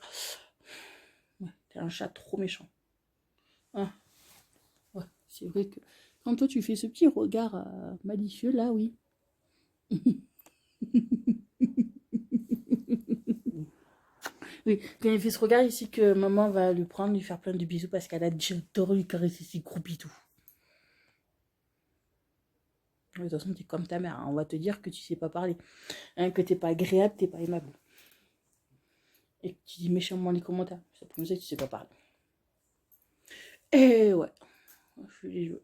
Ouais, t'es un chat trop méchant. Ah, ouais, c'est vrai que quand toi tu fais ce petit regard malicieux, là, oui. Oui, quand il fait ce regard ici que maman va lui prendre, lui faire plein de bisous parce qu'elle a déjà adoré lui caresser ses gros bisous. De toute façon, t'es comme ta mère, hein. On va te dire que tu sais pas parler, hein, que t'es pas agréable, t'es pas aimable. Et que tu dis méchamment les commentaires. Ça peut nous dire que tu sais pas parler. Et ouais, je suis les jeux.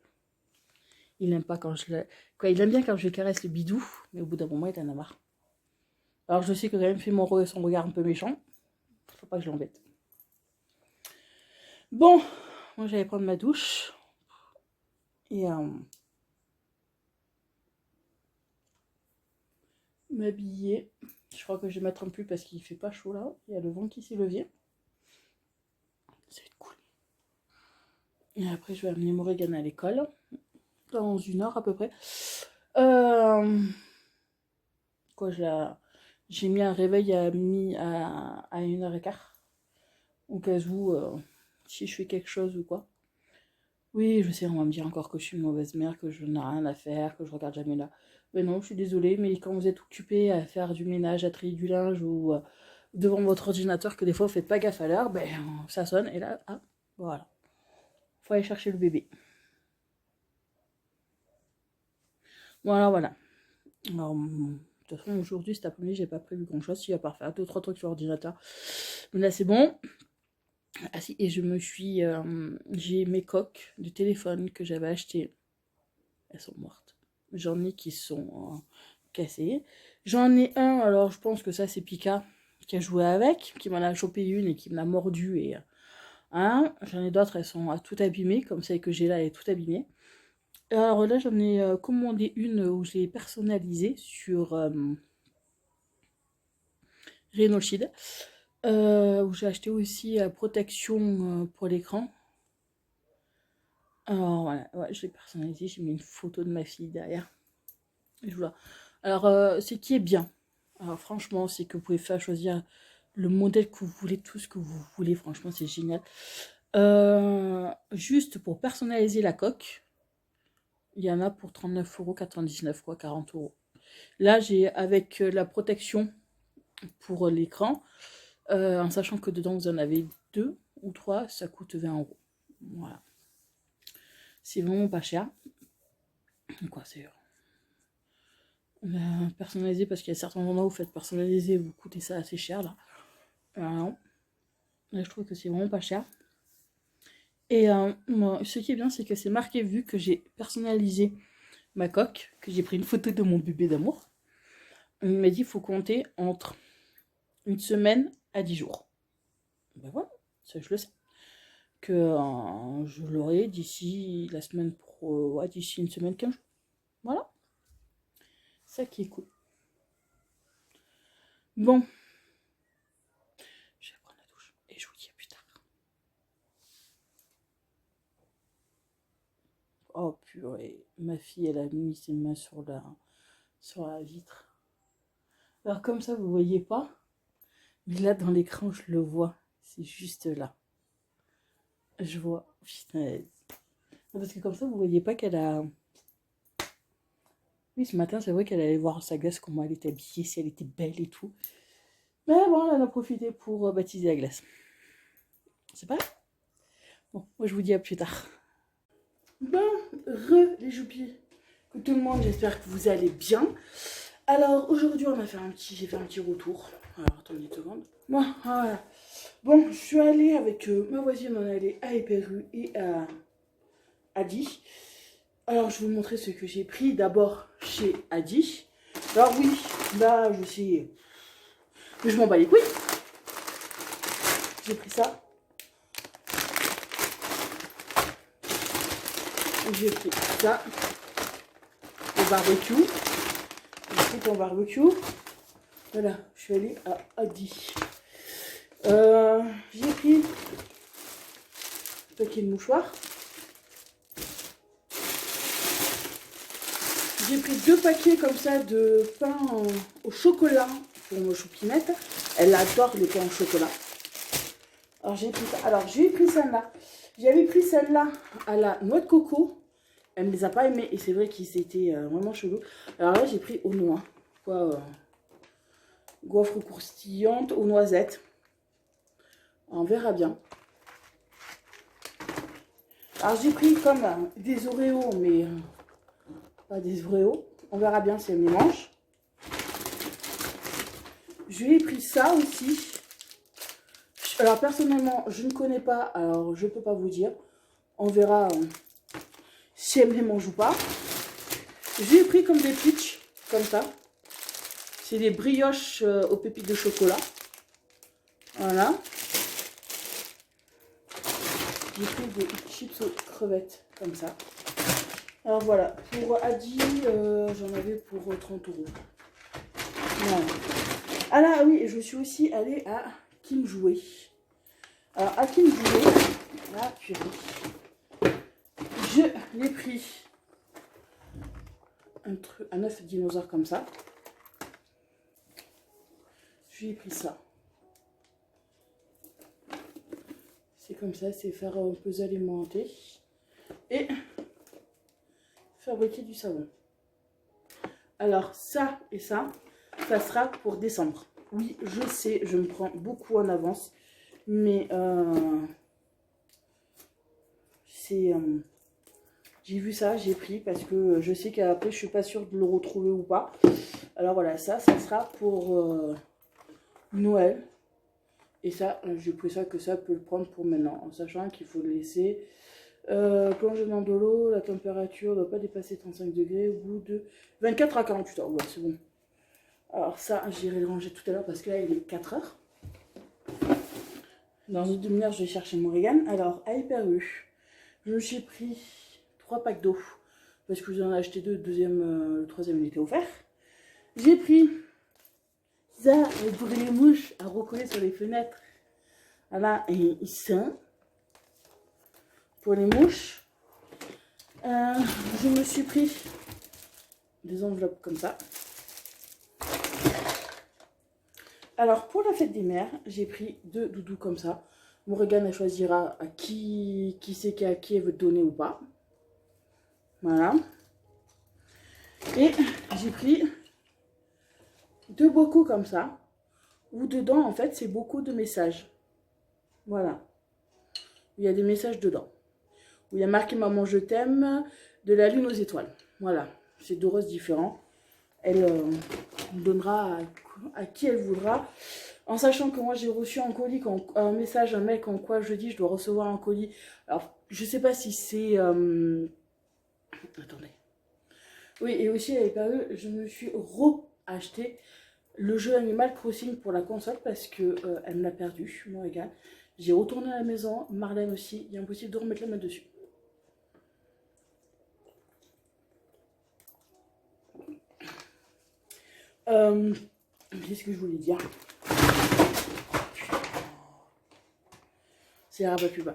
Il aime pas quand je le... Quoi, il aime bien quand je lui caresse le bidou, mais au bout d'un moment, il en a marre. Alors je sais que quand même fait son regard un peu méchant. Faut pas que je l'embête. Bon, moi j'allais prendre ma douche. Et m'habiller. Je crois que je vais mettre un pull parce qu'il fait pas chaud là. Il y a le vent qui s'est levé. Ça va être cool. Et après, je vais amener Morrigan à l'école. Dans 1 heure à peu près. Quoi, j'ai mis un réveil à 1h15. Au cas où, si je fais quelque chose ou quoi. Oui, je sais, on va me dire encore que je suis une mauvaise mère, que je n'ai rien à faire, que je regarde jamais là. Mais non, je suis désolée, mais quand vous êtes occupé à faire du ménage, à trier du linge ou devant votre ordinateur, que des fois vous faites pas gaffe à l'heure, ben ça sonne et là, ah, voilà. Faut aller chercher le bébé. Voilà, voilà. Alors, de toute façon, aujourd'hui, cet après-midi, j'ai pas prévu grand-chose, si à part faire 2-3 trucs sur l'ordinateur. Mais là, c'est bon. Ah si, et j'ai mes coques de téléphone que j'avais achetées. Elles sont mortes. J'en ai qui sont cassées. J'en ai un, alors je pense que ça c'est Pika qui a joué avec, qui m'en a chopé une et qui me l'a mordu. Et j'en ai d'autres, elles sont tout abîmées, comme celle que j'ai là, elle est tout abîmée. Alors là, j'en ai commandé une où je l'ai personnalisée sur Renoshid. Où j'ai acheté aussi la protection pour l'écran. Alors voilà, ouais, je l'ai personnalisé, j'ai mis une photo de ma fille derrière. Et voilà. Alors, ce qui est bien, alors franchement, c'est que vous pouvez faire choisir le modèle que vous voulez, tout ce que vous voulez, franchement, c'est génial. Juste pour personnaliser la coque, il y en a pour 39,99 €, quoi, 40 €. Là, j'ai avec la protection pour l'écran, en sachant que dedans, vous en avez 2 ou 3, ça coûte 20 €. Voilà. C'est vraiment pas cher. Quoi, c'est personnalisé parce qu'il y a certains endroits où vous faites personnaliser, vous coûtez ça assez cher là. Non. Là, je trouve que c'est vraiment pas cher. Et moi, ce qui est bien, c'est que c'est marqué vu que j'ai personnalisé ma coque, que j'ai pris une photo de mon bébé d'amour. On m'a dit qu'il faut compter entre une semaine à 10 jours. Ben voilà, ça je le sais. Que je l'aurai d'ici la semaine pro, ouais, d'ici une semaine, 15 jours. Voilà. Ça qui est cool. Bon. Je vais prendre la douche et je vous dis à plus tard. Oh purée, ma fille elle a mis ses mains sur la vitre. Alors comme ça vous voyez pas, mais là dans l'écran je le vois, c'est juste là. Je vois, putain. Parce que comme ça vous voyez pas qu'elle a... Oui, ce matin c'est vrai qu'elle allait voir sa glace, comment elle était habillée, si elle était belle et tout. Mais bon, elle en a profité pour baptiser la glace. C'est pas grave. Bon, moi je vous dis à plus tard. Ben, les joupies, que tout le monde, j'espère que vous allez bien. Alors aujourd'hui j'ai fait un petit retour. Alors attendez une seconde. Bon, voilà. Bon, je suis allée avec ma voisine, on est allé à Hyper-U et à Adi. Alors je vais vous montrer ce que j'ai pris d'abord chez Adi. Alors oui, là je sais, mais je m'en bats les couilles. J'ai pris ça. J'ai pris ça. Au barbecue. J'ai pris ton barbecue. Voilà, je suis allée à Adi. J'ai pris un paquet de mouchoirs. J'ai pris 2 paquets comme ça de pain au chocolat pour mon choupinette. Elle adore les pains au chocolat. Alors j'ai pris ça. Alors j'ai pris celle-là. J'avais pris celle-là à la noix de coco. Elle ne les a pas aimées et c'est vrai qu'ils étaient vraiment chelous. Alors là j'ai pris aux noix. Quoi, gaufre croustillante aux noisettes. On verra bien. Alors j'ai pris comme des Oreos, mais pas des Oreos. On verra bien si elle me mange. Je lui ai pris ça aussi. Alors personnellement, je ne connais pas, alors je ne peux pas vous dire. On verra si elle me les mange ou pas. Je lui ai pris comme des pitchs, comme ça. C'est des brioches aux pépites de chocolat. Voilà. J'ai pris des chips aux crevettes, comme ça. Alors voilà, pour Adi, j'en avais pour 30 €. Voilà. Ah là, oui, je suis aussi allée à Kim Jouet. Alors, à Kim Jouet, là, purée. Je l'ai pris un œuf dinosaure comme ça. Je lui ai pris ça. C'est comme ça, c'est faire un puzzle alimenté et fabriquer du savon. Alors ça et ça sera pour décembre. Oui, je sais, je me prends beaucoup en avance, mais j'ai vu ça, j'ai pris parce que je sais qu'après je suis pas sûre de le retrouver ou pas. Alors voilà, ça sera pour Noël. Et ça, j'ai pris ça que ça peut le prendre pour maintenant, en sachant qu'il faut le laisser plonger dans de l'eau. La température ne doit pas dépasser 35 degrés au bout de 24 à 48 heures. Ouais, c'est bon. Alors ça, j'irai le ranger tout à l'heure parce que là, il est 4 heures. Dans une demi-heure, je vais chercher mon Regan. Alors, à Hyper-U, je me suis pris 3 packs d'eau parce que j'en ai acheté 2. Le troisième, il était offert. J'ai pris Ça, pour les mouches à recoller sur les fenêtres. Voilà, et ça, pour les mouches, je me suis pris des enveloppes comme ça. Alors, pour la fête des mères, j'ai pris 2 doudous comme ça. Morgane, elle choisira à qui c'est à qui elle veut donner ou pas. Voilà. Et j'ai pris 2 bocaux comme ça, où dedans, en fait, c'est beaucoup de messages. Voilà. Il y a des messages dedans. Où il y a marqué Maman, je t'aime, de la lune aux étoiles. Voilà. C'est 2 roses différents. Elle donnera à qui elle voudra. En sachant que moi, j'ai reçu un colis, un message, un mail en quoi je dis je dois recevoir un colis. Alors, je sais pas si c'est... Attendez. Oui, et aussi, avec eux, je me suis acheté le jeu Animal Crossing pour la console parce que elle me l'a perdu, moi égal. J'ai retourné à la maison, Marlène aussi, il est impossible de remettre la main dessus. Qu'est-ce que je voulais dire? C'est rabat plus bas.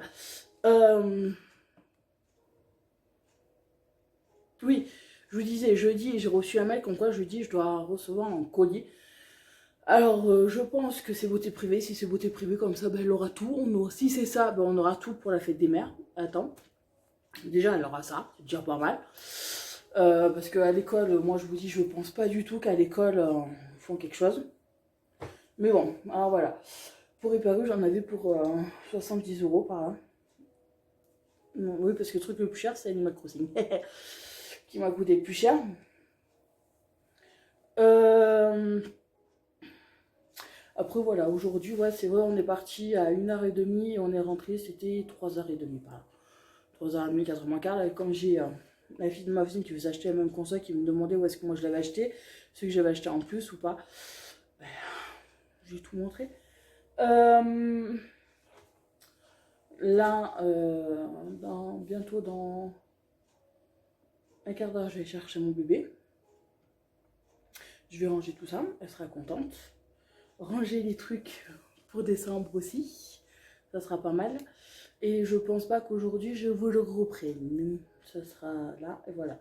Oui, je vous disais, jeudi, j'ai reçu un mail comme quoi jeudi, je dois recevoir un colis. Alors, je pense que c'est beauté privée. Si c'est beauté privée comme ça, ben, elle aura tout. Si c'est ça, ben, on aura tout pour la fête des mères. Attends. Déjà, elle aura ça. C'est déjà pas mal. Parce qu'à l'école, moi, je vous dis, je pense pas du tout qu'à l'école, ils font quelque chose. Mais bon, alors voilà. Pour Hyper j'en avais pour 70 € par là. Non, oui, parce que le truc le plus cher, c'est Animal Crossing. Qui m'a coûté le plus cher. Après voilà, aujourd'hui, ouais, c'est vrai, on est parti à 1h30 et on est rentré, c'était 3h30 par là. 3h30, 4h15. Comme j'ai la fille de ma voisine qui veut s'acheter la même console, qui me demandait où est-ce que moi je l'avais acheté, ce que j'avais acheté en plus ou pas, ben, j'ai tout montré. Là, bientôt dans un quart d'heure, je vais chercher mon bébé. Je vais ranger tout ça, elle sera contente. Ranger les trucs pour décembre aussi, ça sera pas mal. Et je pense pas qu'aujourd'hui je vous le reprenne. Ça sera là et voilà.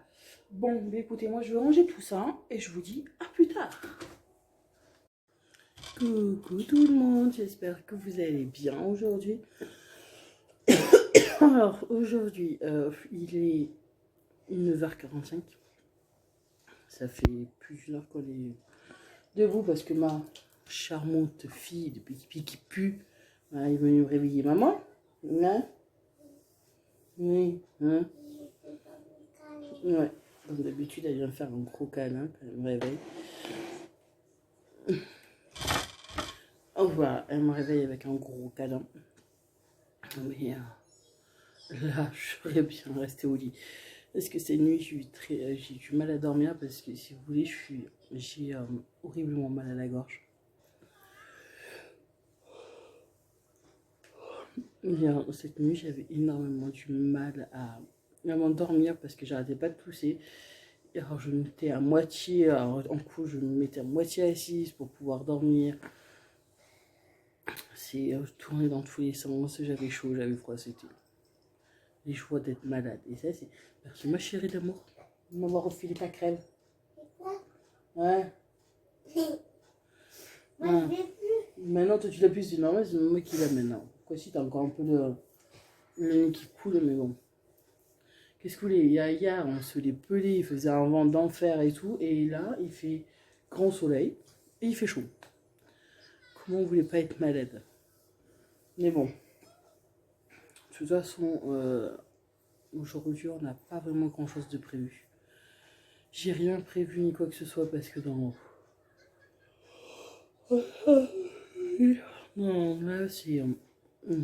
Bon, écoutez, moi je vais ranger tout ça et je vous dis à plus tard. Coucou tout le monde, j'espère que vous allez bien aujourd'hui. Alors aujourd'hui, il est 9h45. Ça fait plus d'une heure qu'on est debout parce que ma charmante fille de petit pied qui pue est venue me réveiller. Maman, hein? Oui, hein? Ouais, comme d'habitude, elle vient faire un gros câlin quand elle me réveille. Oh voilà, elle me réveille avec un gros câlin. Mais là, je serais bien restée au lit. Parce que cette nuit, j'ai du mal à dormir parce que si vous voulez, j'ai horriblement mal à la gorge. Cette nuit, j'avais énormément du mal à m'endormir parce que j'arrêtais pas de tousser. Alors je me mettais à moitié, en coup, je me mettais à moitié assise pour pouvoir dormir. C'est tourné dans tous les sens, j'avais chaud, j'avais froid, c'était les joies d'être malade. Et ça, c'est merci ma chérie d'amour de m'avoir refilé ta crème. Ouais. Ouais. Maintenant, toi, tu l'as plus, c'est normal, c'est moi qui l'amène. Hein. Quoi, si, t'as encore un peu le nez qui coule, mais bon. Qu'est-ce que vous voulez? Hier, on se les pelait, il faisait un vent d'enfer et tout. Et là, il fait grand soleil et il fait chaud. Comment vous voulez pas être malade? Mais bon. De toute façon, aujourd'hui, on n'a pas vraiment grand-chose de prévu. J'ai rien prévu ni quoi que ce soit parce que dans... Non, là, c'est... je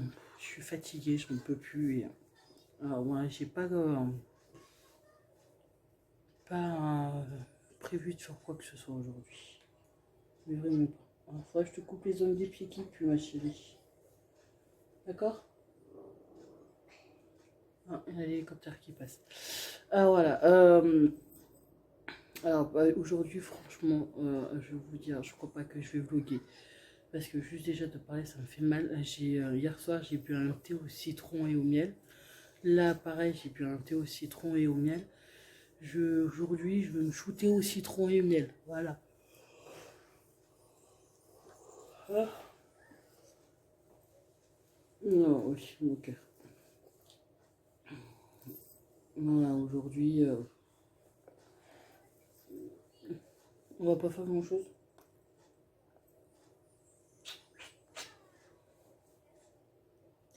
suis fatiguée, je ne peux plus. Alors, moi, j'ai pas prévu de faire quoi que ce soit aujourd'hui. Mais vraiment pas. Alors, faudrait que je te coupe les ongles des pieds qui puent, ma chérie. D'accord? Ah, il y a l'hélicoptère qui passe. Ah, voilà. Alors bah, aujourd'hui, franchement, je vais vous dire, je crois pas que je vais vlogger. Parce que juste déjà de parler, ça me fait mal. Hier soir, j'ai bu un thé au citron et au miel. Là, pareil, j'ai bu un thé au citron et au miel. Aujourd'hui, je vais me shooter au citron et au miel. Voilà. Ah. Non, oui, mon cœur. Voilà, aujourd'hui, on va pas faire grand-chose.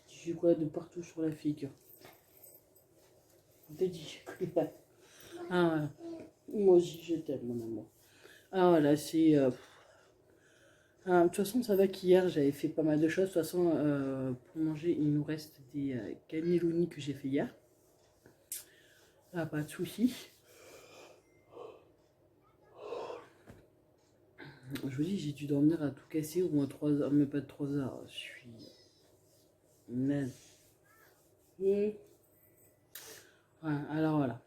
J'ai quoi de partout sur la figure. On t'a dit. Ah, moi aussi, je t'aime, mon amour. Ah, voilà, c'est... de toute façon, ça va qu'hier, j'avais fait pas mal de choses. De toute façon, pour manger, il nous reste des cannelloni que j'ai fait hier. Ah, pas de soucis. Je vous dis, j'ai dû dormir à tout casser au moins 3 heures, mais pas de 3 heures. Je suis naze. Ouais, alors voilà.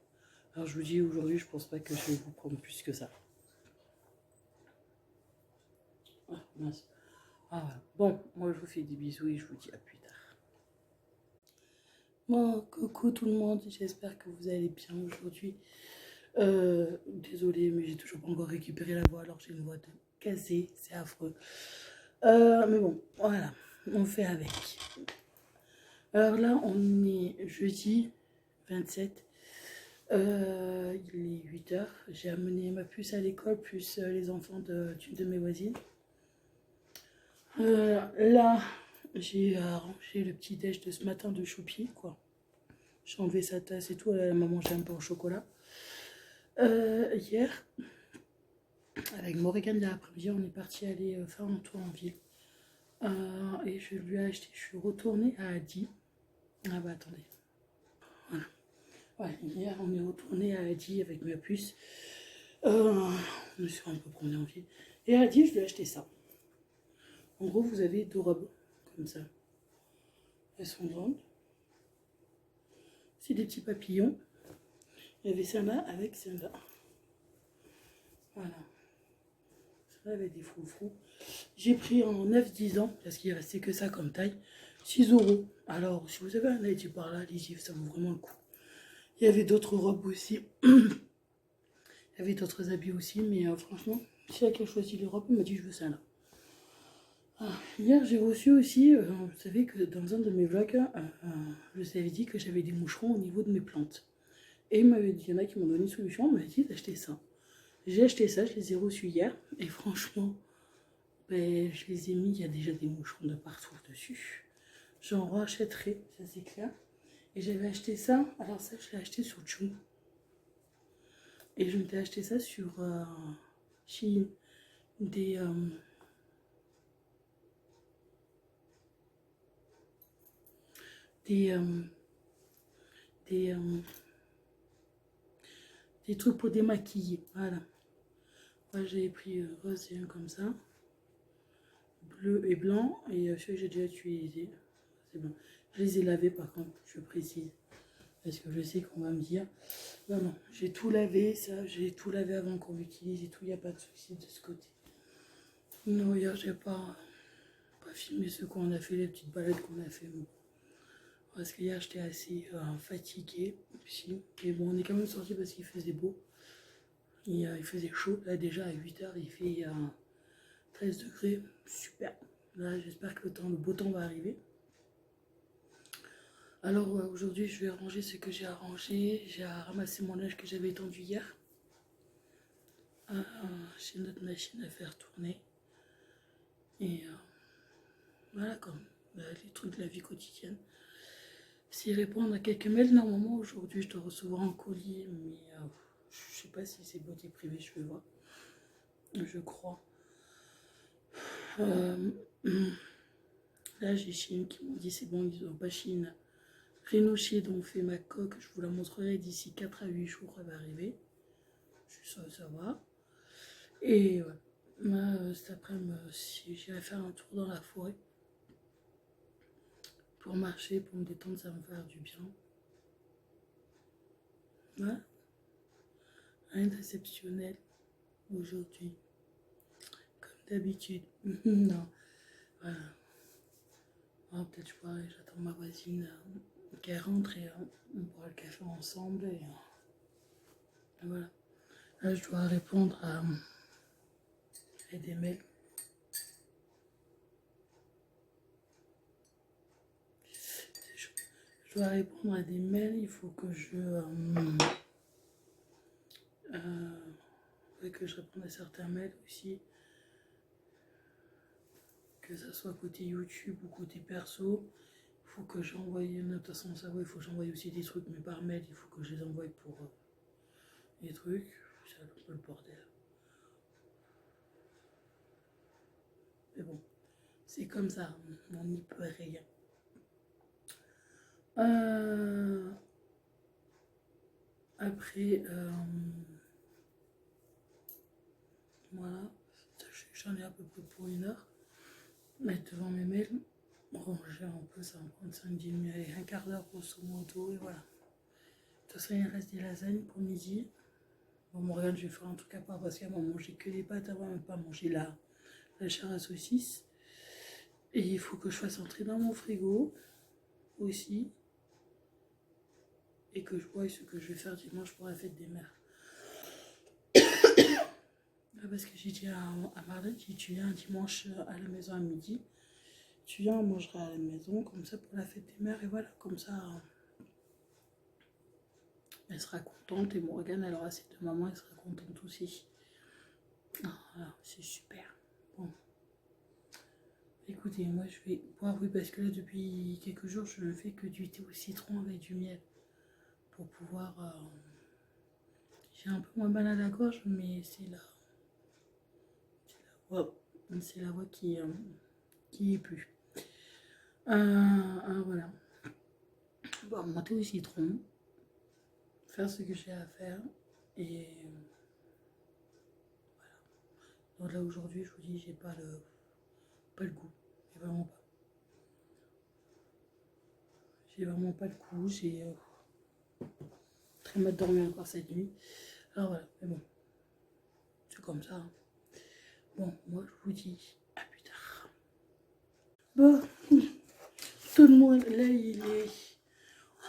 Alors je vous dis, aujourd'hui, je pense pas que je vais vous prendre plus que ça. Ah, mince. Ah, voilà. Bon, moi je vous fais des bisous et je vous dis à plus tard. Bon, coucou tout le monde, j'espère que vous allez bien aujourd'hui. Désolée, mais j'ai toujours pas encore récupéré la voix, alors j'ai une voix de cassée, c'est affreux. Mais bon, voilà, on fait avec. Alors là, on est jeudi 27. Il est 8 h. J'ai amené ma puce à l'école, plus les enfants d'une de mes voisines. Là, j'ai rangé le petit déj de ce matin de Choupi, quoi. J'ai enlevé sa tasse et tout, elle m'a mangé un peu au chocolat. Hier, avec Morrigan de l'après-midi, on est parti aller faire un tour en ville. Et je lui ai acheté, je suis retournée à Adi. Ah bah attendez. Voilà. Ouais, hier, on est retourné à Adi avec ma puce. On me suis un peu promené en ville. Et à Adi, je lui ai acheté ça. En gros, vous avez 2 robes, comme ça. Elles sont grandes. C'est des petits papillons. Il y avait celle-là avec celle-là. Voilà. Celle-là avec des froufrous. J'ai pris en 9-10 ans, parce qu'il ne restait que ça comme taille, 6 euros. Alors, si vous avez un œil par là, allez-y, ça vaut vraiment le coup. Il y avait d'autres robes aussi. Il y avait d'autres habits aussi, mais franchement, si elle a choisi les robes, elle m'a dit je veux ça là. Hier, j'ai reçu aussi, vous savez que dans un de mes vlogs, je vous avais dit que j'avais des moucherons au niveau de mes plantes. Et il y en a qui m'ont donné une solution, on m'a dit d'acheter ça. J'ai acheté ça, je les ai reçus hier, et franchement, ben, je les ai mis, il y a déjà des moucherons de partout dessus. J'en rachèterai, ça c'est clair. Et j'avais acheté ça, alors ça je l'ai acheté sur Chou. Et je m'étais acheté ça sur Shein. Des... des, des, des trucs pour démaquiller, voilà. Moi j'avais pris rose et un comme ça, bleu et blanc, et celui que j'ai déjà utilisé, c'est bon. Je les ai lavés par contre, je précise, parce que je sais qu'on va me dire, non, non, j'ai tout lavé, ça, j'ai tout lavé avant qu'on l'utilise et tout, il n'y a pas de souci de ce côté. Non, hier j'ai pas filmé ce qu'on a fait, les petites balades qu'on a fait. Bon. Parce qu'hier j'étais assez fatiguée aussi. Mais bon, on est quand même sorti parce qu'il faisait beau. Et, il faisait chaud. Là déjà à 8 h, il fait 13 degrés. Super. Là j'espère que le beau temps va arriver. Alors aujourd'hui je vais ranger ce que j'ai à ranger. J'ai ramassé mon linge que j'avais étendu hier. Chez notre machine à faire tourner. Et voilà comme les trucs de la vie quotidienne. Si répondre à quelques mails, normalement aujourd'hui je dois recevoir un colis, mais je sais pas si c'est beauté privée, je vais voir. Je crois. Là j'ai Chine qui m'ont dit c'est bon, ils ont pas Chine. Rhinochet dont on fait ma coque, je vous la montrerai d'ici 4 à 8 jours, elle va arriver. Je suis sûre de savoir. Et ouais. Cet après-midi, si j'irai faire un tour dans la forêt pour marcher, pour me détendre, ça va me faire du bien. Ouais. Rien d'exceptionnel aujourd'hui. Comme d'habitude. Non. Voilà. Ah, peut-être je pourrais, j'attends ma voisine qu'elle rentre et on boira le café ensemble. Et voilà. Là, je dois répondre à des mails. Je dois répondre à des mails. Il faut que je réponde à certains mails aussi. Que ça soit côté YouTube ou côté perso. Il faut que j'envoie, de toute façon, ça va, il faut que j'envoie aussi des trucs, mais par mail, il faut que je les envoie pour les trucs. C'est un peu le bordel. Mais bon, c'est comme ça, on n'y peut rien. Après, voilà, j'en ai à peu près pour 1 heure. Mettre devant mes mails, ranger un peu, ça va me prendre 5-10 minutes, allez, un quart d'heure grosso modo, et voilà. De toute façon, il reste des lasagnes pour midi. Bon, Morgane, je vais faire un truc à part parce qu'elle m'a mangé que des pâtes, elle va même pas manger la chair à saucisse. Et il faut que je fasse entrer dans mon frigo aussi. Et que je vois ce que je vais faire dimanche pour la fête des mères. Parce que j'ai dit à Marlène, tu viens un dimanche à la maison à midi. Tu viens, on mangera à la maison, comme ça pour la fête des mères. Et voilà, comme ça, elle sera contente. Et Morgane, elle aura ses 2 mamans, elle sera contente aussi. Voilà, c'est super. Bon. Écoutez, moi je vais boire, oui, parce que là, depuis quelques jours, je ne fais que du thé au citron avec du miel. Pour pouvoir... j'ai un peu moins mal à la gorge, mais c'est la voix qui est plus. Voilà. Bon, monter au citron, faire ce que j'ai à faire, et voilà. Donc là aujourd'hui, je vous dis, j'ai pas le goût, j'ai vraiment pas. J'ai vraiment pas le goût, j'ai très mal dormi encore cette nuit. Alors voilà, mais bon, c'est comme ça. Hein. Bon, moi je vous dis à plus tard. Bon, tout le monde, là il est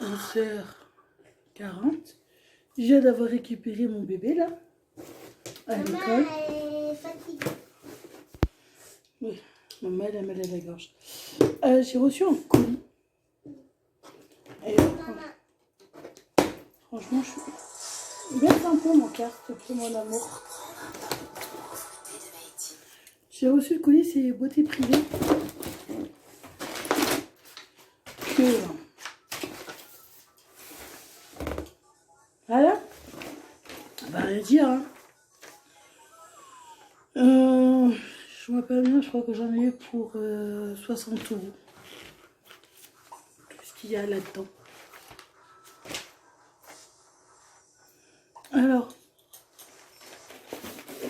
11h40. Je viens d'avoir récupéré mon bébé là, à l'école. Oui, maman elle a mal à la gorge. J'ai reçu un colis. Et franchement, je suis... Baisse un peu mon cœur, s'il te plaît, mon amour. J'ai reçu le colis, c'est beauté privée. Voilà. Bah, rien dire, hein. Je me rappelle bien, je crois que j'en ai eu pour 60 €. Tout ce qu'il y a là-dedans. Alors,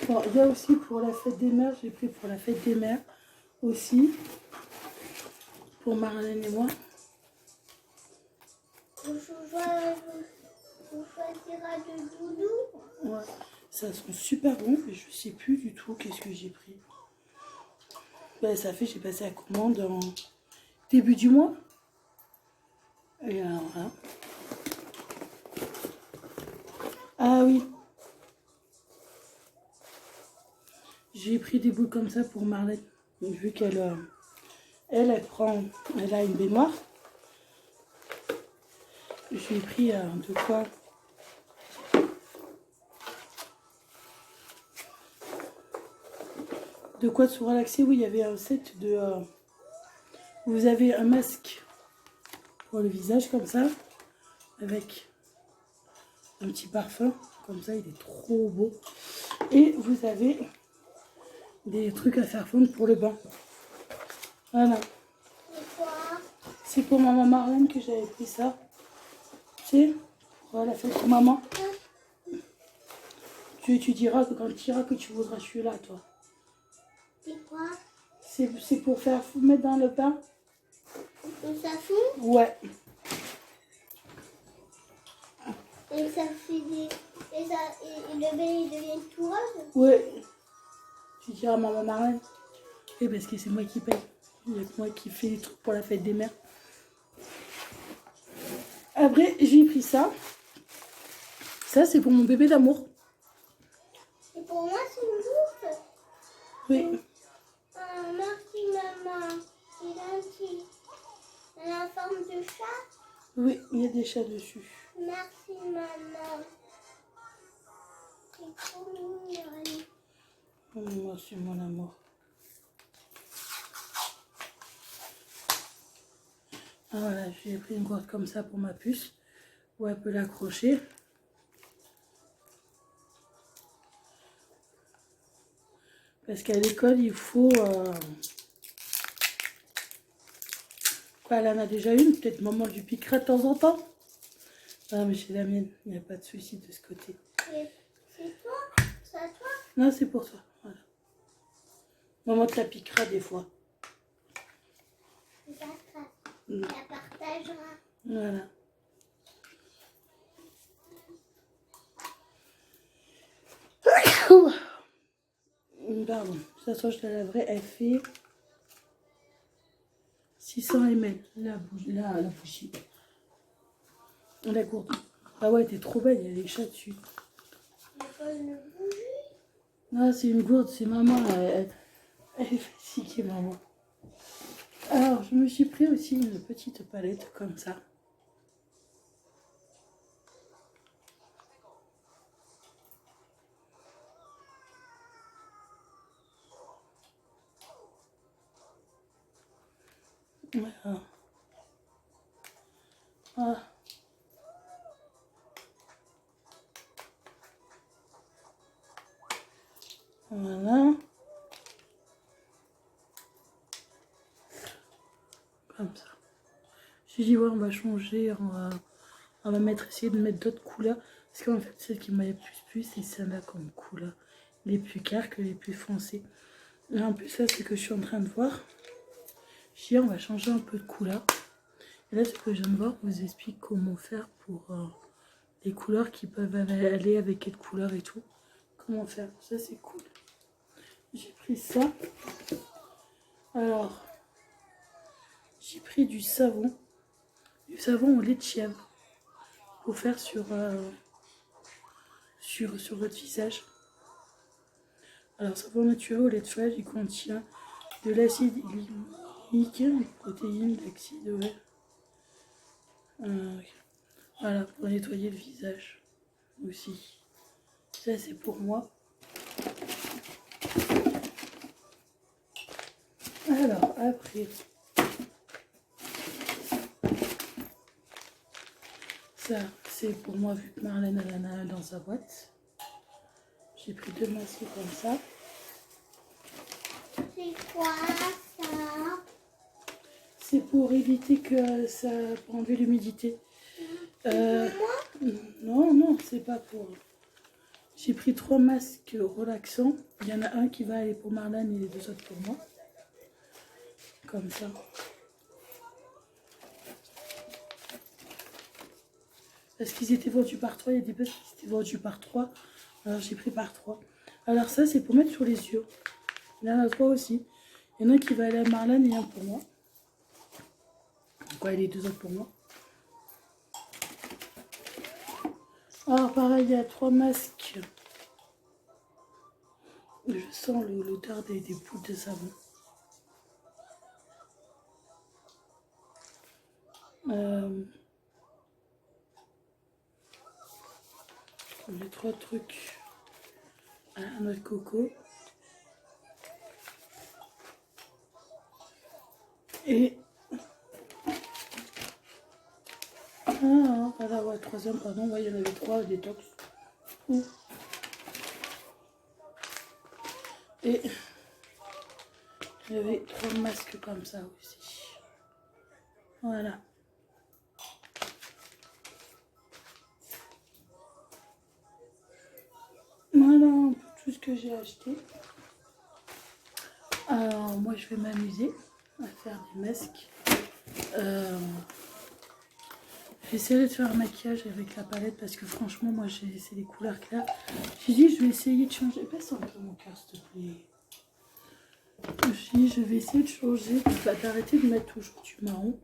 bon, il y a aussi pour la fête des mères, j'ai pris pour la fête des mères aussi, pour Marlène et moi. Vous choisira de doudou. Ouais, ça sent super bon, mais je sais plus du tout qu'est-ce que j'ai pris. Ben, ça fait, j'ai passé la commande en début du mois. Et alors, voilà. Ah oui. J'ai pris des boules comme ça pour Marlène. Vu qu'elle a une baignoire. J'ai pris de quoi. De quoi se relaxer. Oui, il y avait un set de... vous avez un masque pour le visage comme ça. Avec un petit parfum. Comme ça, il est trop beau. Et vous avez des trucs à faire fondre pour le bain. Voilà. C'est pour maman Marlène que j'avais pris ça. Tu sais, pour la fête pour maman. Tu diras que quand tu iras que tu voudras celui-là, toi. C'est quoi? C'est pour mettre dans le pain. Que ça fond? Ouais. Et ça fait des... Et le bain, il devient tout rose. Ouais. Tu diras à maman Marlène. Et parce que c'est moi qui paye. Il n'y a que moi qui fais les trucs pour la fête des mères. Après, j'ai pris ça. Ça, c'est pour mon bébé d'amour. Et pour moi, c'est une boucle. Oui. Merci, maman. C'est gentil. Elle a la forme de chat. Oui, il y a des chats dessus. Merci, maman. C'est trop mignon. Merci, mon amour. Ah, voilà, j'ai pris une corde comme ça pour ma puce. Où elle peut l'accrocher. Parce qu'à l'école, il faut... Quoi, elle en a déjà une. Peut-être maman lui piquera de temps en temps. Ah, mais c'est la mienne. Il n'y a pas de souci de ce côté. C'est toi? C'est à toi? Non, c'est pour toi. Voilà. Maman te la piquera des fois. D'accord. Mm. La partagera. Voilà. Pardon. De toute façon, je la laverai. Elle fait 600 ml. La bougie. La gourde. Ah ouais, t'es trop belle. Il y a des chats dessus. C'est pas une bougie? Ah, c'est une gourde. C'est maman. Elle est fatiguée, maman. Alors, je me suis pris aussi une petite palette comme ça. Voilà. Ah. Voilà. Comme ça. J'ai dit, ouais, on va changer. On va essayer de mettre d'autres couleurs. Parce qu'en fait, celle qui m'a le plus, c'est celle-là comme couleur. Les plus claires que les plus foncées. Et en plus, là, c'est que je suis en train de voir. Je dis, on va changer un peu de couleur. Et là, ce que je viens de voir, vous explique comment faire pour les couleurs qui peuvent aller avec quelle couleur et tout. Comment faire. Ça, c'est cool. J'ai pris ça. Alors, j'ai pris du savon. Du savon au lait de chèvre. Pour faire sur votre visage. Alors, savon naturel au lait de chèvre, il contient de l'acide hyaluronique, des protéines, d'acide, ouais. Voilà, pour nettoyer le visage aussi. Ça, c'est pour moi. Alors, après, ça, c'est pour moi, vu que Marlène elle en a un dans sa boîte. J'ai pris 2 masques comme ça. C'est quoi ça? C'est pour éviter que ça... pour enlever l'humidité. Non, non, c'est pas pour... J'ai pris 3 masques relaxants. Il y en a un qui va aller pour Marlène et les 2 autres pour moi. Comme ça. Parce qu'ils étaient vendus par 3, il y a des buzz qui étaient vendus par 3. Alors j'ai pris par 3. Alors ça, c'est pour mettre sur les yeux. Il y en a 3 aussi. Il y en a un qui va aller à Marlène et un pour moi. Quoi, et les 2 autres pour moi. Alors pareil, il y a 3 masques. Je sens l'odeur des poudres de savon. Les 3 trucs à la noix de coco. Et... voilà, ouais, 3e, pardon, ouais, il y en avait 3 détox. Et il y avait 3 masques comme ça aussi. Voilà. Voilà un peu tout ce que j'ai acheté. Alors moi je vais m'amuser à faire des masques. J'essaierai de faire un maquillage avec la palette parce que franchement, moi, c'est des couleurs claires. J'ai dit, je vais essayer de changer. Baisse un peu mon cœur, s'il te plaît. J'ai dit, je vais essayer de changer. Bah, d'arrêter de mettre toujours du marron.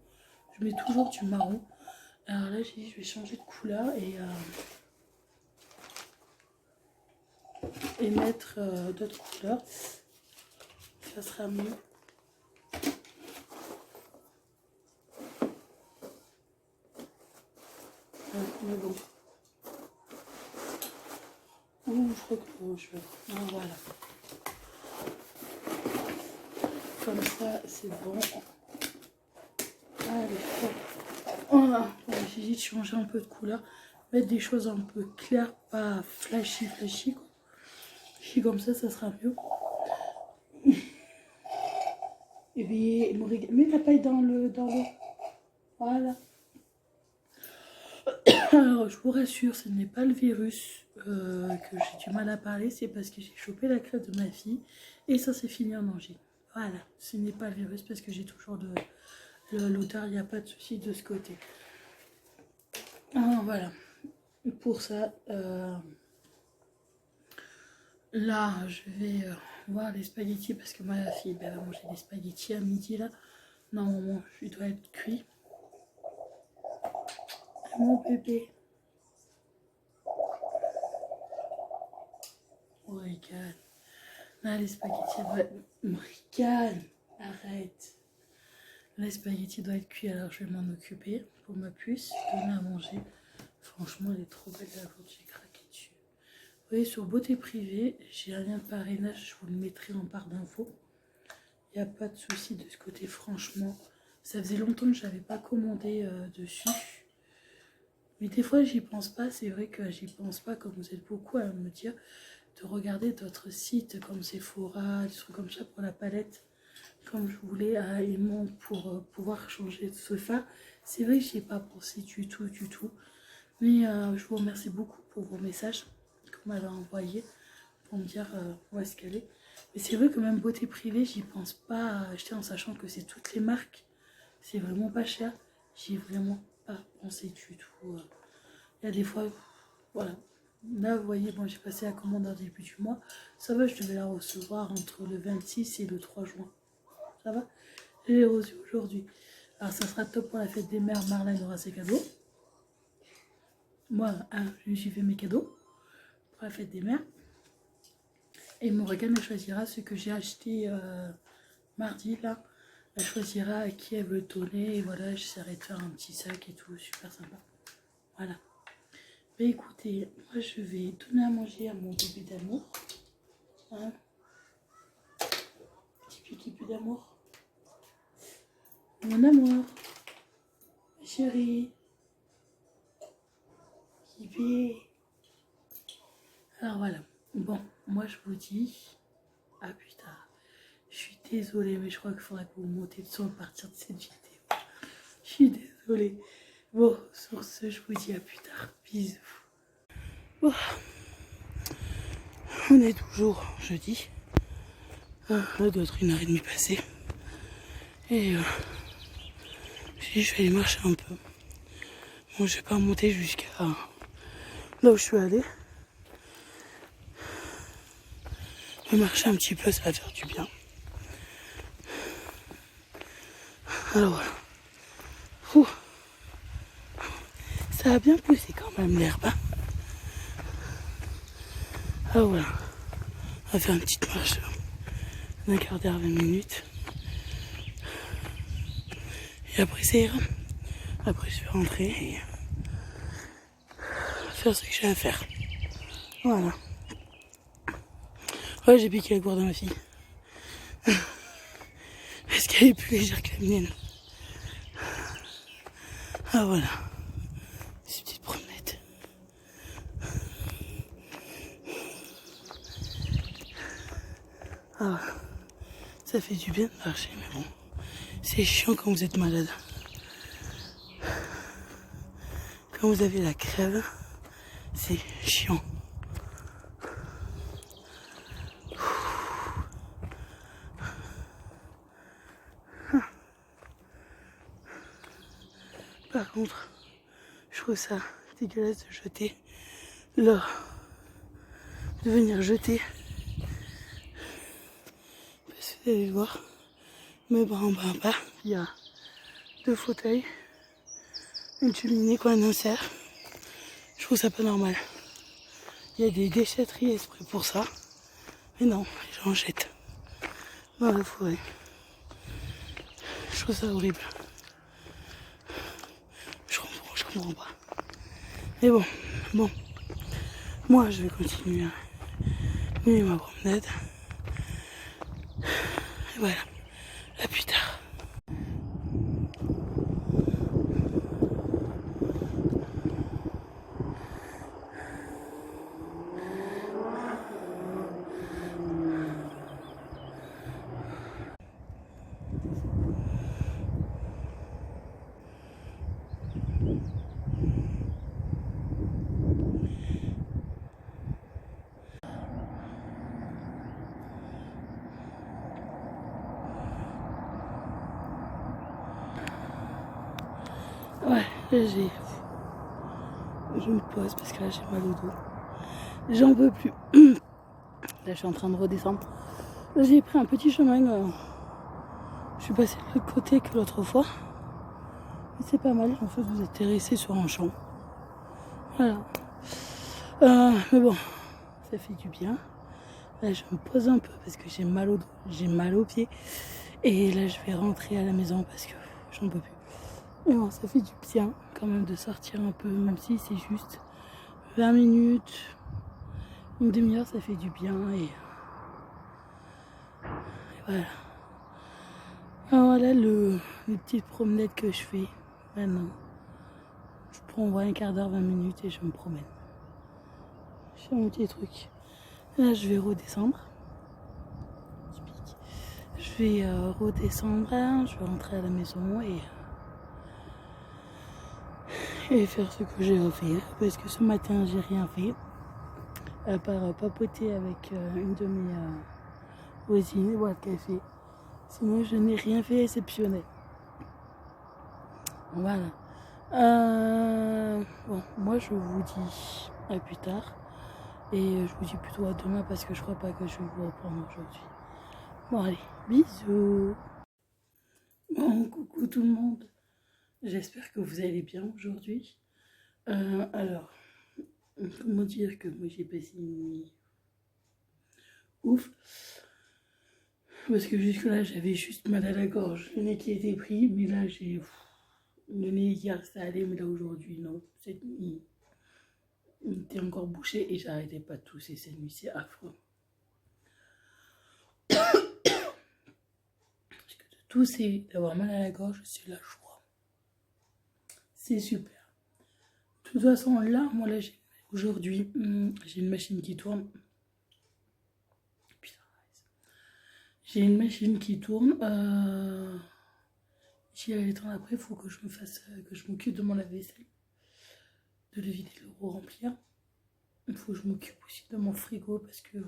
Je mets toujours du marron. Alors là, j'ai dit, je vais changer de couleur et mettre d'autres couleurs. Ça sera mieux. Ouais, mais bon. Ouh, je crois que je vais. Ah, voilà. Comme ça, c'est bon. Allez, hop. Voilà. J'ai dit de changer un peu de couleur. Mettre des choses un peu claires, pas flashy, quoi. Comme ça sera mieux. Et puis, mets la paille dans l'eau. Voilà. Alors, je vous rassure, ce n'est pas le virus que j'ai du mal à parler, c'est parce que j'ai chopé la crève de ma fille et ça s'est fini en angine. Voilà, ce n'est pas le virus parce que j'ai toujours l'odeur, il n'y a pas de souci de ce côté. Alors, voilà, pour ça, là, je vais voir les spaghettis parce que ma fille va manger des spaghettis à midi là. Normalement, je dois être cuit. Mon bébé. Oh, regarde. Là, les spaghettis doivent être... Regarde. Arrête. Les spaghettis doivent être cuits, alors je vais m'en occuper pour ma puce, donner à manger. Franchement, elle est trop belle la viande, j'ai craqué dessus. Vous voyez, sur beauté privée, j'ai un lien de parrainage, je vous le mettrai en barre d'infos. Il n'y a pas de souci de ce côté, franchement. Ça faisait longtemps que je n'avais pas commandé dessus. Mais des fois, j'y pense pas. C'est vrai que j'y pense pas, comme vous êtes beaucoup à me dire, de regarder d'autres sites comme Sephora, des trucs comme ça pour la palette. Comme je voulais à Aimant pour pouvoir changer de sofa. C'est vrai que je n'y ai pas pensé du tout. Mais je vous remercie beaucoup pour vos messages que vous m'avez envoyés pour me dire où est-ce qu'elle est. Mais c'est vrai que même beauté privée, j'y pense pas à acheter en sachant que c'est toutes les marques. C'est vraiment pas cher. J'y ai vraiment pas pensé du tout. Il y a des fois, voilà. Là, vous voyez, bon, j'ai passé la commande en début du mois. Ça va, je devais la recevoir entre le 26 et le 3 juin. Ça va? Je l'ai reçu aujourd'hui. Alors, ça sera top pour la fête des mères. Marlène aura ses cadeaux. Moi, j'ai fait mes cadeaux pour la fête des mères. Et Morgane, elle choisira ce que j'ai acheté mardi, là. Elle choisira à qui elle veut le donner. Et voilà, j'essaierai de faire un petit sac et tout. Super sympa. Voilà. Mais écoutez, moi, je vais donner à manger à mon bébé d'amour. Hein? Petit pipi d'amour. Mon amour. Ma chérie. Kipi. Alors voilà. Bon, moi, je vous dis à plus tard. Je suis désolée, mais je crois qu'il faudrait que vous montez le son à partir de cette vidéo. Je suis désolée. Bon, sur ce, je vous dis à plus tard. Bisous. Bon. On est toujours jeudi. Là, doit être 1h30 passée. Et je vais aller marcher un peu. Bon, je vais pas monter jusqu'à là où je suis allée. Je vais marcher un petit peu, ça va faire du bien. Alors voilà. Ouh. Ça a bien poussé quand même l'herbe. Hein. Alors voilà. On va faire une petite marche d'un quart d'heure, 20 minutes. Et après ça ira. Après je vais rentrer et faire ce que j'ai à faire. Voilà. Ouais, j'ai piqué la gourde de ma fille. Parce qu'elle est plus légère que la mienne. Ah voilà. Ces petites promenades. Ah, ça fait du bien de marcher, mais bon. C'est chiant quand vous êtes malade. Quand vous avez la crève, c'est chiant. Par contre, trouve ça dégueulasse de jeter là, de venir jeter. Parce que vous allez le voir, mais bon, en bas, il y a 2 fauteuils, une cheminée, quoi, un insert. Je trouve ça pas normal. Il y a des déchetteries exprès pour ça. Mais non, les gens jettent dans la forêt. Je trouve ça horrible. Je comprends pas. Mais bon, moi je vais continuer à mener ma promenade. Et voilà, à plus tard. Ouais, là je me pose parce que là j'ai mal au dos. J'en peux plus. Là je suis en train de redescendre. Là j'ai pris un petit chemin. Je suis passée de l'autre côté que l'autre fois. Et c'est pas mal. En fait vous atterrissez sur un champ. Voilà. Mais bon, ça fait du bien. Là je me pose un peu parce que j'ai mal au dos, j'ai mal aux pieds. Et là je vais rentrer à la maison parce que j'en peux plus. Mais bon, ça fait du bien quand même de sortir un peu, même si c'est juste 20 minutes, une demi-heure, ça fait du bien. Et voilà. Alors voilà les petites promenades que je fais maintenant. Je prends un quart d'heure, 20 minutes et je me promène. Je fais mon petit truc. Là, je vais redescendre. Je vais redescendre, je vais rentrer à la maison et faire ce que j'ai à faire. Parce que ce matin, j'ai rien fait. À part papoter avec une de mes voisines, boire le café. Sinon, je n'ai rien fait exceptionnel. Voilà. Bon, moi, je vous dis à plus tard. Et je vous dis plutôt à demain parce que je crois pas que je vais vous reprendre aujourd'hui. Bon, allez, bisous. Bon, coucou tout le monde. J'espère que vous allez bien aujourd'hui. Alors, comment dire que moi j'ai passé une nuit ouf. Parce que jusque-là, j'avais juste mal à la gorge. Le nez qui était pris, mais là, j'ai... Le nez hier, ça allait, mais là, aujourd'hui, non. Cette nuit, il était encore bouché et j'arrêtais pas de tousser cette nuit. C'est affreux. Parce que de tousser, d'avoir mal à la gorge, c'est la joie. C'est super. De toute façon, là, moi, là, aujourd'hui, j'ai une machine qui tourne. J'ai une machine qui tourne. J'y allais temps après, il faut que je me fasse, que je m'occupe de mon lave-vaisselle, de le vider, de le remplir. Il faut que je m'occupe aussi de mon frigo parce que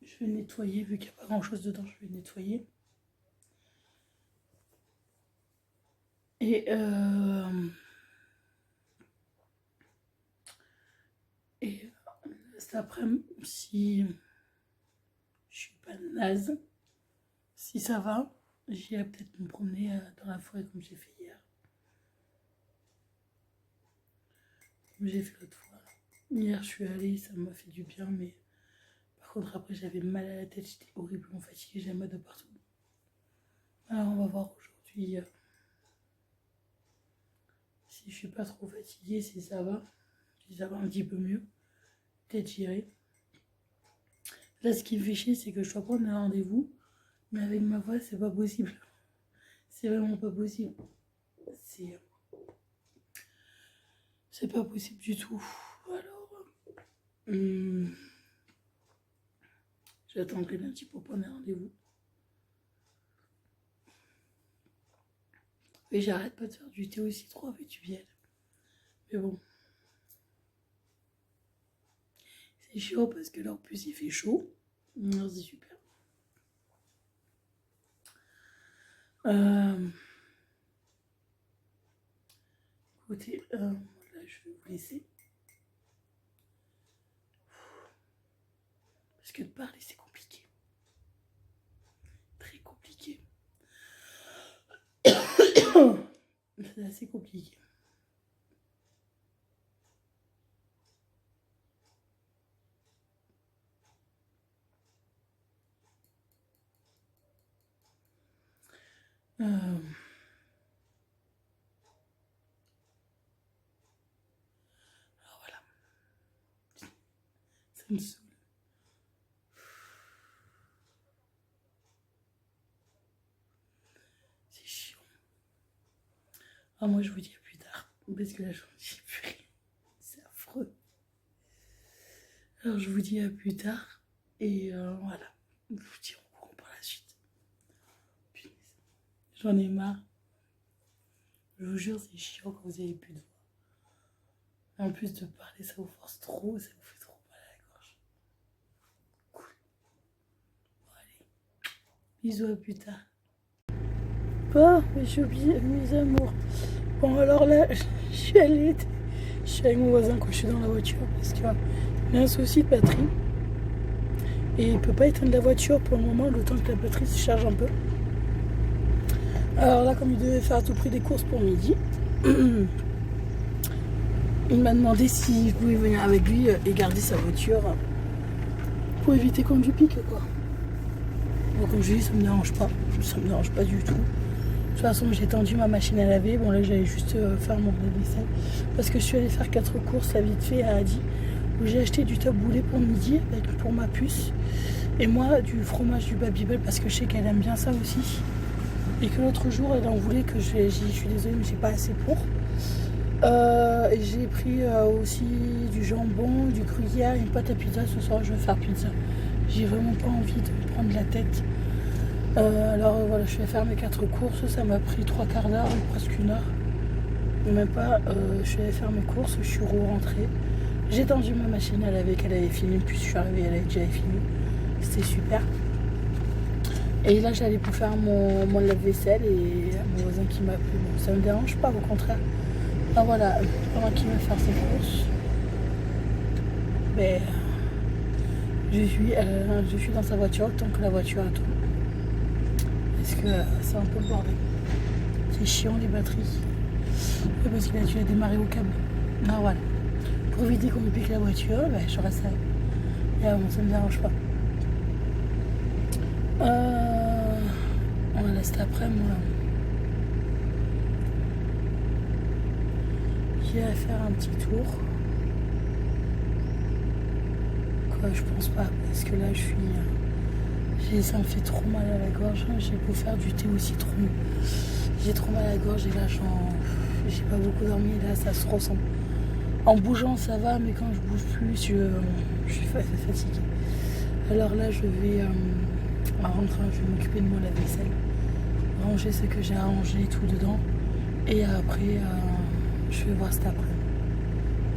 je vais nettoyer, vu qu'il n'y a pas grand chose dedans, je vais nettoyer. Et cet après-midi, si je suis pas naze, si ça va, j'irai peut-être me promener dans la forêt comme j'ai fait hier. Comme j'ai fait l'autre fois. Hier, je suis allée, ça m'a fait du bien, mais par contre, après, j'avais mal à la tête, j'étais horriblement fatiguée, j'avais mal de partout. Alors, on va voir aujourd'hui si je suis pas trop fatiguée, si ça va. Si ça va un petit peu mieux, peut-être j'irai. Là, ce qui me fait chier, c'est que je dois prendre un rendez-vous, mais avec ma voix, c'est pas possible. C'est vraiment pas possible. C'est pas possible du tout. Alors, j'attendrai un petit peu pour prendre un rendez-vous. Et j'arrête pas de faire du thé au citron avec du miel. Mais bon. C'est chiant parce que là, en plus, il fait chaud. Alors, c'est super. écoutez, là, je vais vous laisser. Parce que de parler, c'est compliqué. Très compliqué. C'est assez compliqué. Alors voilà, ça me saoule. C'est chiant. Ah, moi, je vous dis à plus tard. Parce que là, je ne dis plus rien. C'est affreux. Alors, je vous dis à plus tard. Et voilà. Je vous dis au courant par la suite. Punaise. J'en ai marre. Je vous jure, c'est chiant quand vous avez plus de voix. En plus de parler, ça vous force trop. Ça vous fait trop mal à la gorge. Cool. Bon, allez. Bisous, à plus tard. Bon, j'ai oublié mes amours. Bon, alors là, je suis avec mon voisin quand je suis dans la voiture parce qu'il a un souci de batterie. Et il peut pas éteindre la voiture pour le moment, le temps que la batterie se charge un peu. Alors là, comme il devait faire à tout prix des courses pour midi, il m'a demandé si je pouvais venir avec lui et garder sa voiture pour éviter qu'on lui pique, quoi. Donc comme je dis, ça me dérange pas. Ça me dérange pas du tout. De toute façon, j'ai tendu ma machine à laver. Bon, là, j'allais juste faire mon lave-vaisselle. Parce que je suis allée faire 4 courses, là, vite fait, à Adi. Où j'ai acheté du taboulé pour midi, pour ma puce. Et moi, du fromage du Babybel, parce que je sais qu'elle aime bien ça aussi. Et que l'autre jour, elle en voulait que je suis désolée, mais j'ai pas assez pour. Et j'ai pris aussi du jambon, du gruyère, une pâte à pizza. Ce soir, je vais faire pizza. J'ai vraiment pas envie de me prendre la tête. Alors voilà, je vais faire mes 4 courses, ça m'a pris 3 quarts d'heure, presque 1 heure. Même pas, je suis allée faire mes courses, je suis rentrée. J'ai tendu ma machine à laver qu'elle avait fini, puis je suis arrivée, elle avait déjà fini. C'était super. Et là j'allais pour faire mon lave-vaisselle et mon voisin qui m'a appelé. Bon, ça me dérange pas, au contraire. Ah voilà, pendant qu'il va faire ses courses, ben, je suis dans sa voiture tant que la voiture attend. Parce que c'est un peu le bordel. C'est chiant les batteries. Et parce qu'il a dû la démarrer au câble. Ah voilà. Pour éviter qu'on me pique la voiture, ben, je reste là. Et bon, ça me dérange pas. Voilà, cet après-midi, j'ai à faire un petit tour. Quoi, je pense pas, parce que là, ça me fait trop mal à la gorge. J'ai beau faire du thé au citron. J'ai trop mal à la gorge et là, j'ai pas beaucoup dormi. Là, ça se ressent. En bougeant, ça va, mais quand je bouge plus, je suis fatiguée. Alors là, je vais, en rentrant, je vais m'occuper de mon lave-vaisselle. Ranger ce que j'ai à ranger et tout dedans. Et après, je vais voir cet après.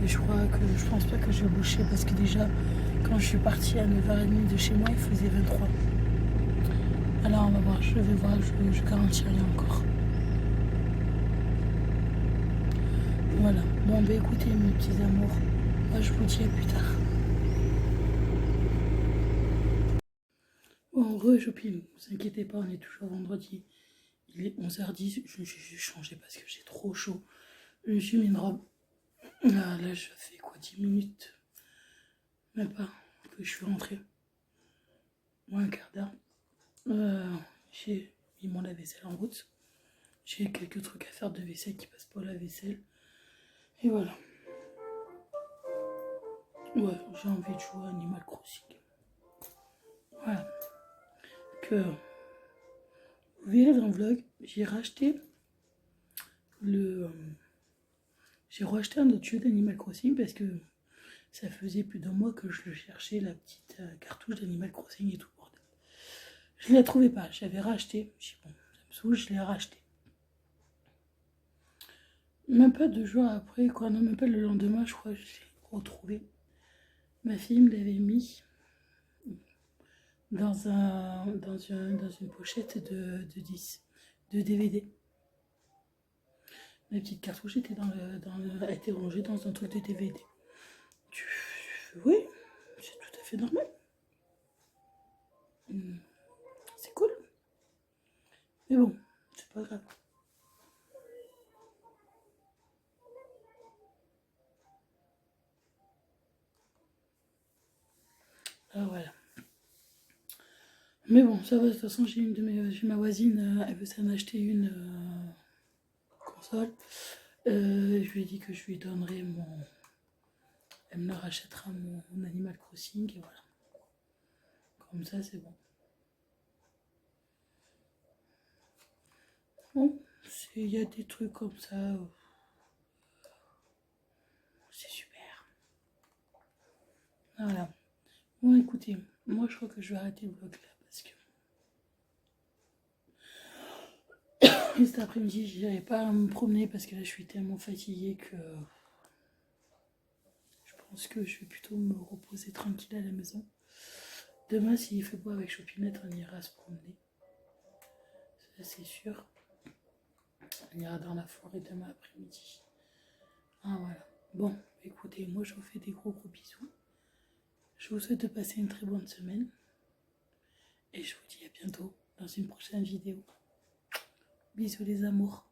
Et je pense pas que je vais boucher parce que déjà, quand je suis partie à 9h30 de chez moi, il faisait 23. Alors on va voir, je vais voir, je garantis rien encore. Voilà. Bon, ben écoutez, mes petits amours, moi je vous dis à plus tard. Bon, re-shopping, ne vous inquiétez pas, on est toujours vendredi. Il est 11h10, je vais changer parce que j'ai trop chaud. Je me suis mis une robe. Là, je fais quoi, 10 minutes? Même pas, que je suis rentrée. Moins un quart d'heure. J'ai mis mon lave-vaisselle en route. J'ai quelques trucs à faire de vaisselle qui passent pas au lave-vaisselle. Et voilà. Ouais, j'ai envie de jouer à Animal Crossing. Voilà. Que vous verrez dans le vlog, j'ai racheté j'ai racheté un autre jeu d'Animal Crossing parce que ça faisait plus d'1 mois que je le cherchais, la petite cartouche d'Animal Crossing et tout, bordel. Je ne la trouvais pas, j'avais racheté. Je dis bon, ça me saoule, je l'ai racheté. Même pas 2 jours après, quoi, non, même pas le lendemain, je crois, je l'ai retrouvé. Ma fille me l'avait mis dans une pochette de 10, de DVD. Ma petite cartouche était a été rangée dans un truc de DVD. Oui, c'est tout à fait normal. C'est cool. Mais bon, c'est pas grave. Alors voilà. Mais bon, ça va, de toute façon, j'ai ma voisine, elle veut s'en acheter une console. Je lui ai dit que je lui donnerai elle me rachètera mon Animal Crossing et voilà. Comme ça, c'est bon. Bon, il y a des trucs comme ça. C'est super. Voilà. Bon, écoutez, moi je crois que je vais arrêter le vlog là parce que cet après-midi, j'irai pas me promener parce que là, je suis tellement fatiguée que je pense que je vais plutôt me reposer tranquille à la maison. Demain, s'il fait beau avec Chopinette, on ira se promener. Ça, c'est sûr. On ira dans la forêt demain après-midi. Ah, voilà. Bon, écoutez, moi, je vous fais des gros bisous. Je vous souhaite de passer une très bonne semaine. Et je vous dis à bientôt dans une prochaine vidéo. Bisous les amours.